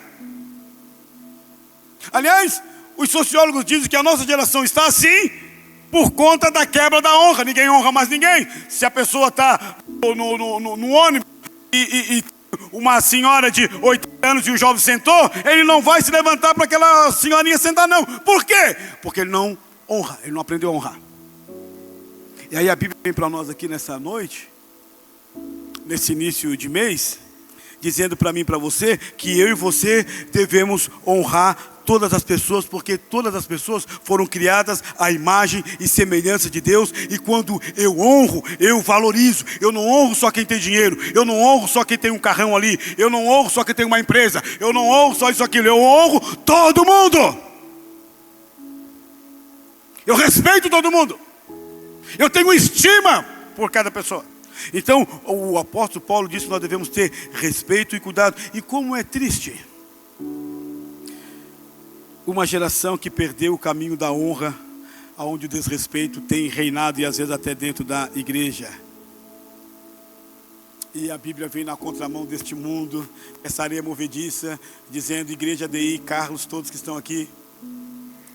Aliás, os sociólogos dizem que a nossa geração está assim por conta da quebra da honra. Ninguém honra mais ninguém. Se a pessoa está no ônibus e uma senhora de 80 anos e o jovem sentou, ele não vai se levantar para aquela senhorinha sentar, não. Por quê? Porque ele não honra, ele não aprendeu a honrar. E aí a Bíblia vem para nós aqui nessa noite, nesse início de mês, dizendo para mim e para você que eu e você devemos honrar todas as pessoas, porque todas as pessoas foram criadas à imagem e semelhança de Deus. E quando eu honro, eu valorizo. Eu não honro só quem tem dinheiro, eu não honro só quem tem um carrão ali, eu não honro só quem tem uma empresa, eu não honro só isso aquilo, eu honro todo mundo. Eu respeito todo mundo, eu tenho estima por cada pessoa. Então o apóstolo Paulo disse que nós devemos ter respeito e cuidado. E como é triste uma geração que perdeu o caminho da honra, onde o desrespeito tem reinado, e às vezes até dentro da igreja. E a Bíblia vem na contramão deste mundo, essa areia movediça, dizendo: igreja DI, Carlos, todos que estão aqui,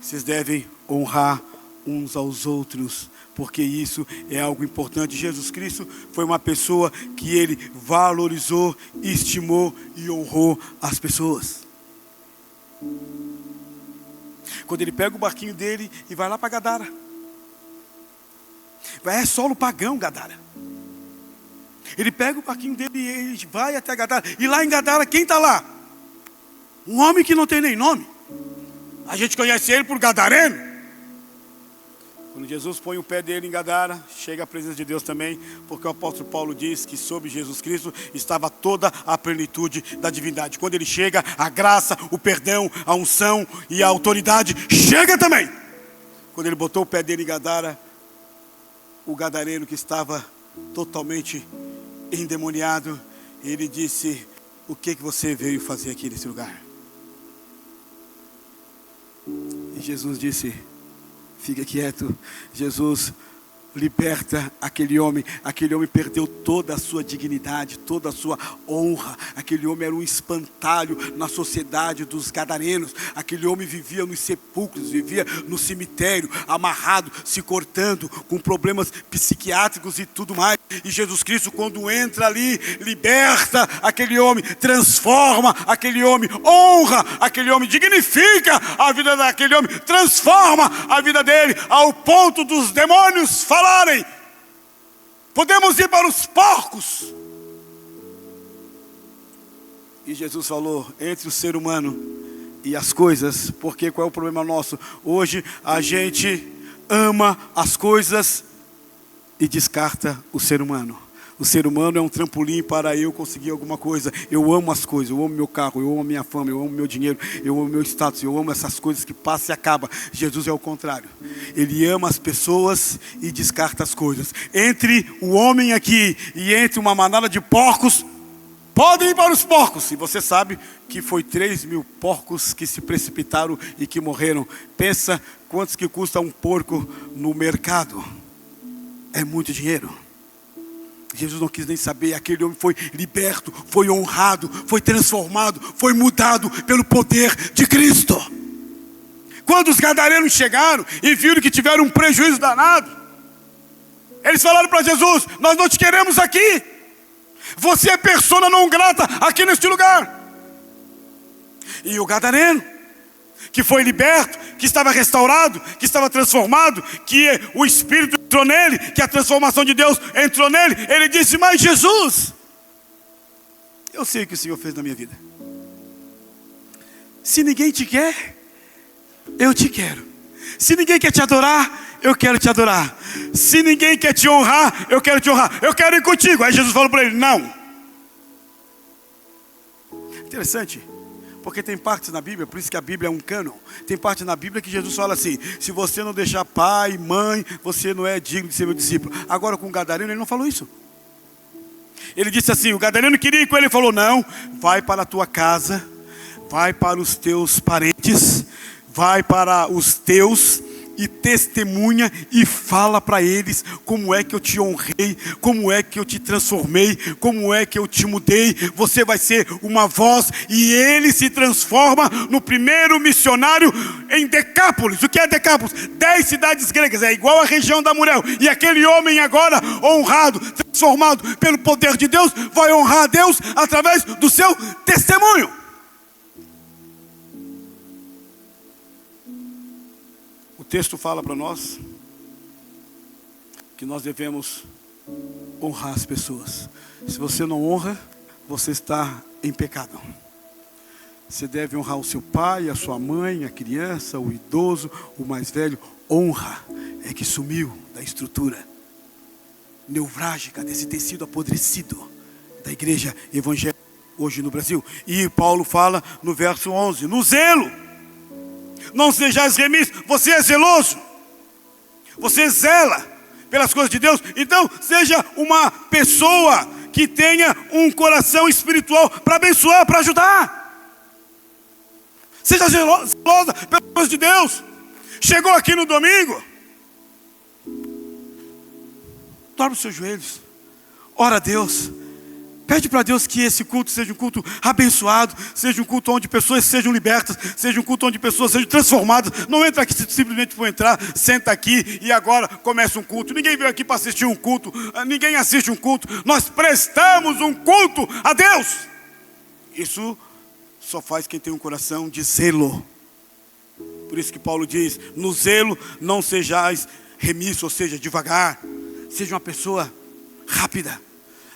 vocês devem honrar uns aos outros, porque isso é algo importante. Jesus Cristo foi uma pessoa que ele valorizou, estimou e honrou as pessoas. Quando ele pega o barquinho dele e vai lá para Gadara, é solo pagão Gadara. Ele pega o barquinho dele e ele vai até Gadara. E lá em Gadara, quem está lá? Um homem que não tem nem nome. A gente conhece ele por gadareno. Quando Jesus põe o pé dele em Gadara, chega a presença de Deus também, porque o apóstolo Paulo diz que sobre Jesus Cristo estava toda a plenitude da divindade. Quando ele chega, a graça, o perdão, a unção e a autoridade chega também. Quando ele botou o pé dele em Gadara, o gadareno que estava totalmente endemoniado, ele disse: o que você veio fazer aqui nesse lugar? E Jesus disse: fica quieto. Jesus liberta aquele homem. Aquele homem perdeu toda a sua dignidade, toda a sua honra. Aquele homem era um espantalho na sociedade dos gadarenos. Aquele homem vivia nos sepulcros, vivia no cemitério, amarrado, se cortando, com problemas psiquiátricos e tudo mais. E Jesus Cristo, quando entra ali, liberta aquele homem, transforma aquele homem, honra aquele homem, dignifica a vida daquele homem, transforma a vida dele, ao ponto dos demônios falarem: podemos ir para os porcos. E Jesus falou: entre o ser humano e as coisas, porque qual é o problema nosso? Hoje a gente ama as coisas e descarta o ser humano. O ser humano é um trampolim para eu conseguir alguma coisa. Eu amo as coisas, eu amo meu carro, eu amo a minha fama, eu amo meu dinheiro, eu amo meu status, eu amo essas coisas que passam e acabam. Jesus é o contrário. Ele ama as pessoas e descarta as coisas. Entre o homem aqui e entre uma manada de porcos, podem ir para os porcos. E você sabe que foi 3.000 porcos que se precipitaram e que morreram. Pensa quantos que custa um porco no mercado. É muito dinheiro. Jesus não quis nem saber. Aquele homem foi liberto, foi honrado, foi transformado, foi mudado pelo poder de Cristo. Quando os gadarenos chegaram e viram que tiveram um prejuízo danado, eles falaram para Jesus: nós não te queremos aqui. Você é persona não grata aqui neste lugar. E o gadareno, que foi liberto, que estava restaurado, que estava transformado, que o Espírito entrou nele, que a transformação de Deus entrou nele, ele disse: mas Jesus, eu sei o que o Senhor fez na minha vida. Se ninguém te quer, eu te quero. Se ninguém quer te adorar, eu quero te adorar. Se ninguém quer te honrar, eu quero te honrar. Eu quero ir contigo. Aí Jesus falou para ele: não. Interessante, porque tem partes na Bíblia, por isso que a Bíblia é um cânon. Tem parte na Bíblia que Jesus fala assim: se você não deixar pai, mãe, você não é digno de ser meu discípulo. Agora com o gadareno ele não falou isso. Ele disse assim: o gadareno queria ir com ele, ele falou: não, vai para a tua casa, vai para os teus parentes, vai para os teus e testemunha e fala para eles como é que eu te honrei, como é que eu te transformei, como é que eu te mudei. Você vai ser uma voz. E ele se transforma no primeiro missionário em Decápolis. O que é Decápolis? 10 cidades gregas, é igual a região da Murel. E aquele homem agora honrado, transformado pelo poder de Deus, vai honrar a Deus através do seu testemunho. O texto fala para nós que nós devemos honrar as pessoas. Se você não honra, você está em pecado. Você deve honrar o seu pai, a sua mãe, a criança, o idoso, o mais velho. Honra é que sumiu da estrutura nevrálgica desse tecido apodrecido da igreja evangélica hoje no Brasil. E Paulo fala no verso 11: no zelo não sejais remissos. Você é zeloso, você zela pelas coisas de Deus. Então seja uma pessoa que tenha um coração espiritual para abençoar, para ajudar. Seja zelosa pelas coisas de Deus. Chegou aqui no domingo, dobra os seus joelhos, ora a Deus, pede para Deus que esse culto seja um culto abençoado, seja um culto onde pessoas sejam libertas, seja um culto onde pessoas sejam transformadas. Não entra aqui simplesmente por entrar, senta aqui e agora começa um culto. Ninguém veio aqui para assistir um culto, ninguém assiste um culto. Nós prestamos um culto a Deus. Isso só faz quem tem um coração de zelo. Por isso que Paulo diz: no zelo não sejais remisso, ou seja, devagar. Seja uma pessoa rápida.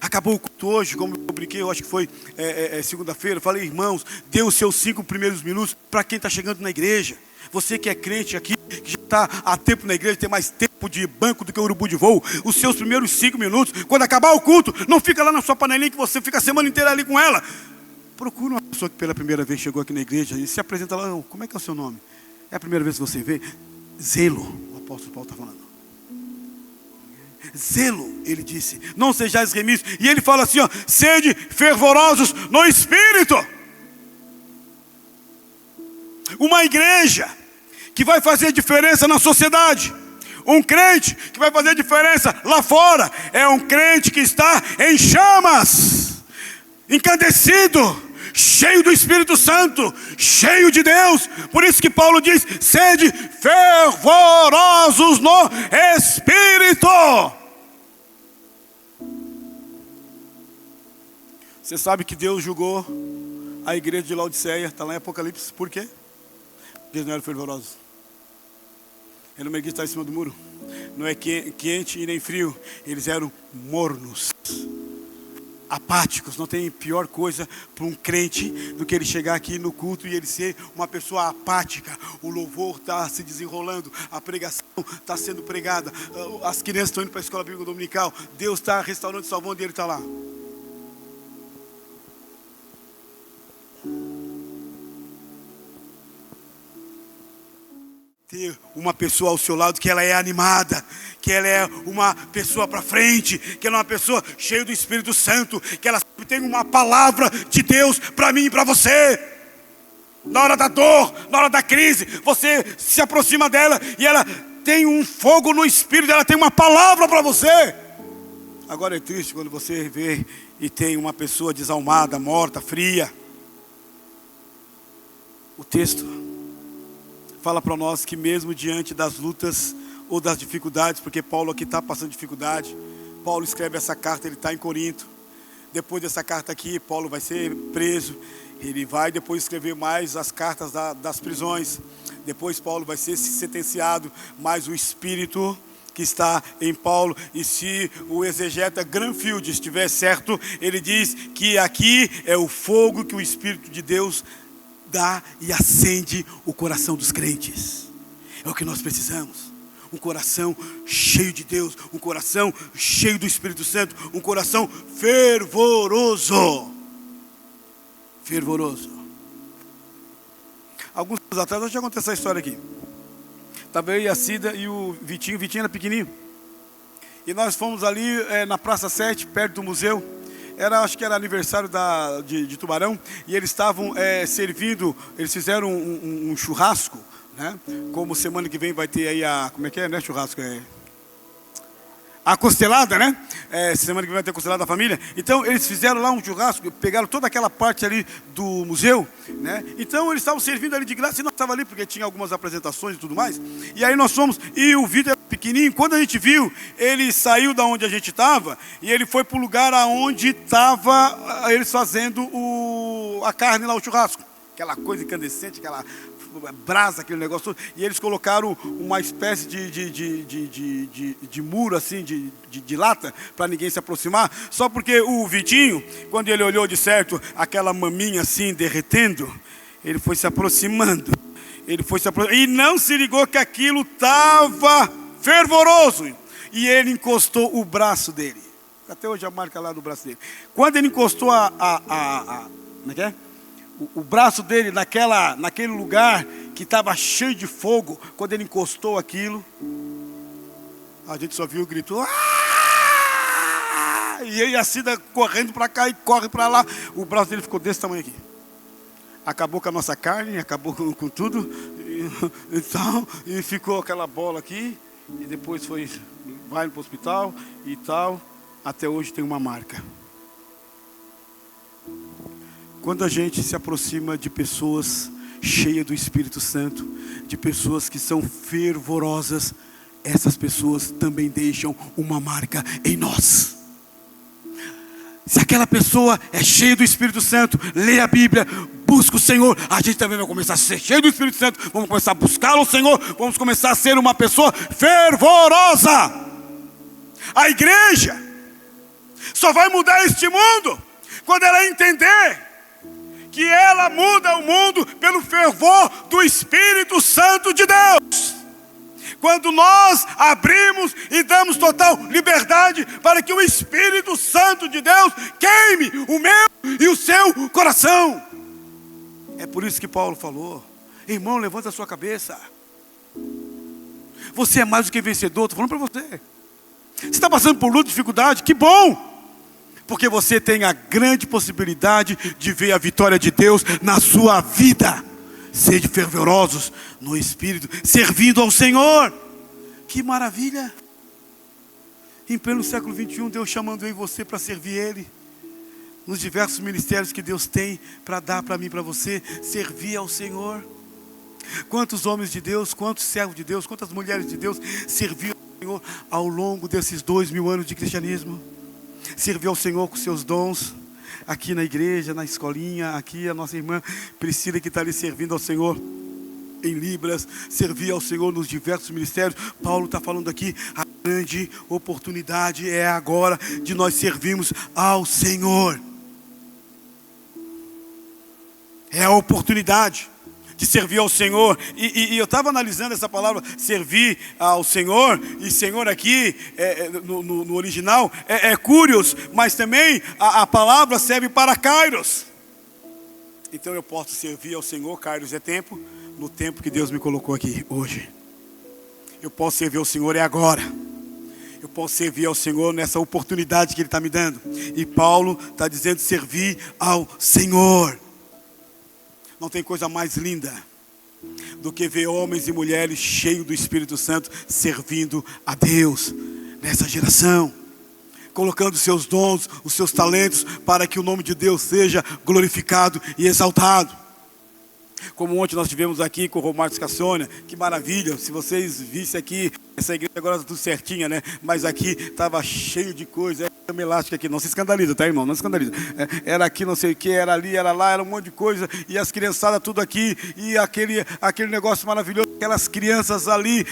Acabou o culto hoje, como eu brinquei, eu acho que foi segunda-feira. Falei: irmãos, dê os seus 5 primeiros minutos para quem está chegando na igreja. Você que é crente aqui, que já está há tempo na igreja, tem mais tempo de banco do que urubu de voo. Os seus primeiros 5 minutos, quando acabar o culto, não fica lá na sua panelinha que você fica a semana inteira ali com ela. Procura uma pessoa que pela primeira vez chegou aqui na igreja e se apresenta lá: como é que é o seu nome? É a primeira vez que você vê? Zelo, o apóstolo Paulo está falando. zelo, ele disse, não sejais remissos. E ele fala assim, ó, sede fervorosos no Espírito. Uma igreja que vai fazer diferença na sociedade, um crente que vai fazer diferença lá fora, é um crente que está em chamas, encandecido, cheio do Espírito Santo, cheio de Deus. Por isso que Paulo diz, sede fervorosos no Espírito. Você sabe que Deus julgou a igreja de Laodiceia, está lá em Apocalipse, por quê? Porque eles não eram fervorosos. Era uma igreja que estava em cima do muro, não é quente e nem frio, eles eram mornos, apáticos. Não tem pior coisa para um crente do que ele chegar aqui no culto e ele ser uma pessoa apática. O louvor está se desenrolando, a pregação está sendo pregada, as crianças estão indo para a escola bíblica dominical, Deus está restaurando e salvando e ele está lá. Ter uma pessoa ao seu lado que ela é animada, que ela é uma pessoa para frente, que ela é uma pessoa cheia do Espírito Santo, que ela tem uma palavra de Deus para mim e para você. Na hora da dor, na hora da crise, você se aproxima dela e ela tem um fogo no Espírito, ela tem uma palavra para você. Agora é triste quando você vê e tem uma pessoa desalmada, morta, fria. O texto fala para nós que mesmo diante das lutas ou das dificuldades, porque Paulo aqui está passando dificuldade, Paulo escreve essa carta, ele está em Corinto. Depois dessa carta aqui, Paulo vai ser preso, ele vai depois escrever mais as cartas das prisões. Depois Paulo vai ser sentenciado, mas o Espírito que está em Paulo, e se o exegeta Granfield estiver certo, ele diz que aqui é o fogo que o Espírito de Deus dá e acende o coração dos crentes. É o que nós precisamos. Um coração cheio de Deus, um coração cheio do Espírito Santo, um coração fervoroso. Fervoroso. Alguns anos atrás, eu já contei essa história aqui. Estava eu e a Cida e o Vitinho. O Vitinho era pequenininho. E nós fomos ali na Praça 7, perto do museu. Acho que era aniversário de Tubarão, e eles estavam servindo, eles fizeram um churrasco, né? Como semana que vem vai ter aí como é que é, né, churrasco? A costelada, né? Semana que vem vai ter a costelada da família. Então eles fizeram lá um churrasco, pegaram toda aquela parte ali do museu, né? Então eles estavam servindo ali de graça, e nós estávamos ali porque tinha algumas apresentações e tudo mais. E aí nós fomos, e o Vitor era pequenininho. Quando a gente viu, ele saiu da onde a gente estava e ele foi para o lugar aonde estava eles fazendo a carne lá, o churrasco. Aquela coisa incandescente, aquela brasa, aquele negócio todo. E eles colocaram uma espécie de muro assim, de lata, para ninguém se aproximar. Só porque o Vitinho, quando ele olhou de certo aquela maminha assim derretendo, ele foi se aproximando. E não se ligou que aquilo estava fervoroso. E ele encostou o braço dele. Até hoje a marca lá do braço dele. Quando ele encostou como é que é? O braço dele naquele lugar que estava cheio de fogo, quando ele encostou aquilo, a gente só viu o grito. Aaah! E ele e a Cida correndo para cá e corre para lá. O braço dele ficou desse tamanho aqui. Acabou com a nossa carne, acabou com tudo. E ficou aquela bola aqui. E depois vai para o hospital e tal. Até hoje tem uma marca. Quando a gente se aproxima de pessoas cheias do Espírito Santo, de pessoas que são fervorosas, essas pessoas também deixam uma marca em nós. Se aquela pessoa é cheia do Espírito Santo, lê a Bíblia, busca o Senhor, a gente também vai começar a ser cheio do Espírito Santo, vamos começar a buscar o Senhor, vamos começar a ser uma pessoa fervorosa. A igreja só vai mudar este mundo quando ela entender que ela muda o mundo pelo fervor do Espírito Santo de Deus. Quando nós abrimos e damos total liberdade para que o Espírito Santo de Deus queime o meu e o seu coração. É por isso que Paulo falou: irmão, levanta a sua cabeça. Você é mais do que vencedor, estou falando para você. Você está passando por luta, dificuldade? Que bom! Porque você tem a grande possibilidade de ver a vitória de Deus na sua vida. Sede fervorosos no Espírito, servindo ao Senhor. Que maravilha! Em pleno século 21, Deus chamando eu e você para servir Ele. Nos diversos ministérios que Deus tem para dar para mim e para você, servir ao Senhor. Quantos homens de Deus, quantos servos de Deus, quantas mulheres de Deus serviram ao Senhor ao longo desses 2000 anos de cristianismo. Serviu ao Senhor com seus dons, aqui na igreja, na escolinha, aqui a nossa irmã Priscila que está ali servindo ao Senhor em Libras, servir ao Senhor nos diversos ministérios. Paulo está falando aqui, a grande oportunidade é agora de nós servirmos ao Senhor. É a oportunidade de servir ao Senhor. E eu estava analisando essa palavra, servir ao Senhor, e Senhor aqui, no original, Curios, mas também a palavra serve para Kairos. Então eu posso servir ao Senhor, Kairos é tempo, no tempo que Deus me colocou aqui, hoje. Eu posso servir ao Senhor agora. Eu posso servir ao Senhor nessa oportunidade que Ele está me dando. E Paulo está dizendo servir ao Senhor. Não tem coisa mais linda do que ver homens e mulheres cheios do Espírito Santo servindo a Deus nessa geração, colocando os seus dons, os seus talentos para que o nome de Deus seja glorificado e exaltado. Como ontem nós tivemos aqui com o Romário Scassônia, que maravilha, se vocês vissem aqui, essa igreja agora está tudo certinha, né? Mas aqui estava cheio de coisa, cama elástica aqui, não se escandaliza, tá, irmão? Não se escandaliza. Era aqui não sei o que, era ali, era lá, era um monte de coisa, e as criançadas tudo aqui, e aquele negócio maravilhoso, aquelas crianças ali,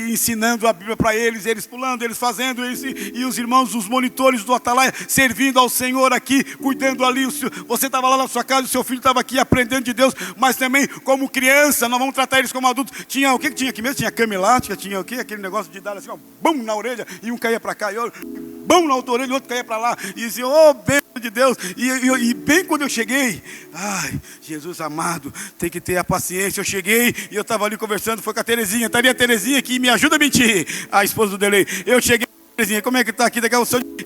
ensinando a Bíblia para eles, eles pulando, eles fazendo isso, e os irmãos, os monitores do Atalaia, servindo ao Senhor aqui, cuidando ali, você estava lá na sua casa, o seu filho estava aqui aprendendo de Deus, mas também como criança, nós vamos tratar eles como adultos. Tinha o que tinha aqui mesmo? Tinha cama elástica, tinha o que? Aquele negócio de dar assim, ó, bum, na orelha, e um caía para cá, e outro, bum, na outra orelha, e outro caía para lá, e dizia, oh, bênção de Deus, e bem quando eu cheguei, ai, Jesus amado, tem que ter a paciência, eu cheguei, e eu estava ali conversando, foi com a Terezinha, estaria a Terezinha aqui, me ajuda a mentir, a esposa do Delei, eu cheguei, Terezinha, como é que está aqui,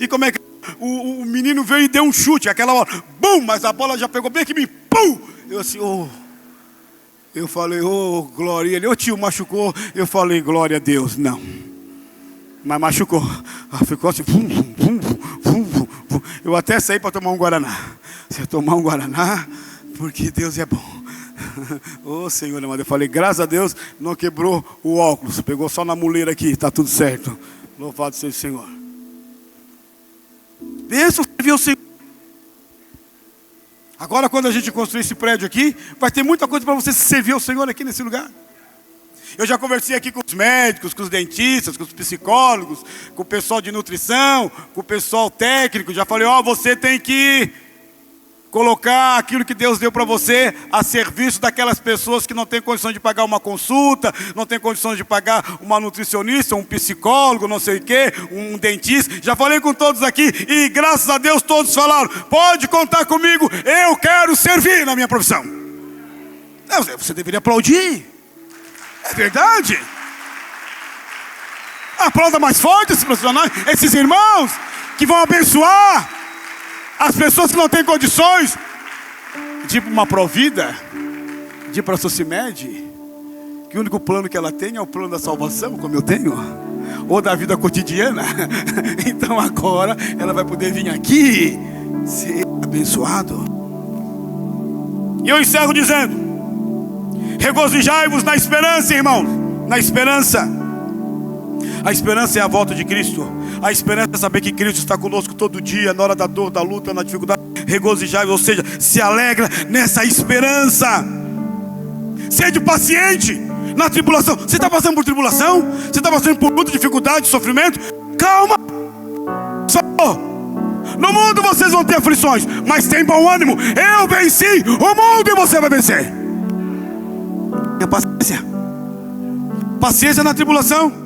e como é que, o menino veio e deu um chute, aquela hora, bum, mas a bola já pegou bem aqui, pum, eu assim, oh, eu falei, oh, glória, ele, ô tio, machucou, eu falei, glória a Deus, não, mas machucou, ficou assim, eu até saí para tomar um Guaraná, se eu tomar um Guaraná, porque Deus é bom, ô Senhor amado, eu falei, graças a Deus, não quebrou o óculos, pegou só na muleira aqui, está tudo certo, louvado seja o Senhor. Bênção, servir ao Senhor. Agora quando a gente construir esse prédio aqui, vai ter muita coisa para você servir ao Senhor aqui nesse lugar. Eu já conversei aqui com os médicos, com os dentistas, com os psicólogos, com o pessoal de nutrição, com o pessoal técnico. Já falei, ó, você tem que colocar aquilo que Deus deu para você a serviço daquelas pessoas que não têm condição de pagar uma consulta, não têm condição de pagar uma nutricionista, um psicólogo, não sei o quê, um dentista. Já falei com todos aqui e graças a Deus todos falaram, pode contar comigo, eu quero servir na minha profissão. Não, você deveria aplaudir. É verdade. Aplauda mais forte esses profissionais, esses irmãos que vão abençoar as pessoas que não têm condições de ir para uma Provida, de ir para a Socimed, que o único plano que ela tem é o plano da salvação, como eu tenho, ou da vida cotidiana. Então agora ela vai poder vir aqui ser abençoado. E eu encerro dizendo, regozijai-vos na esperança, irmão, na esperança. A esperança é a volta de Cristo. A esperança é saber que Cristo está conosco todo dia, na hora da dor, da luta, na dificuldade. Regozijai-vos, ou seja, se alegra nessa esperança. Sede paciente na tribulação. Você está passando por tribulação? Você está passando por muita dificuldade, sofrimento? Calma. No mundo vocês vão ter aflições, mas tem bom ânimo. Eu venci o mundo e você vai vencer. Tenha paciência. Paciência na tribulação.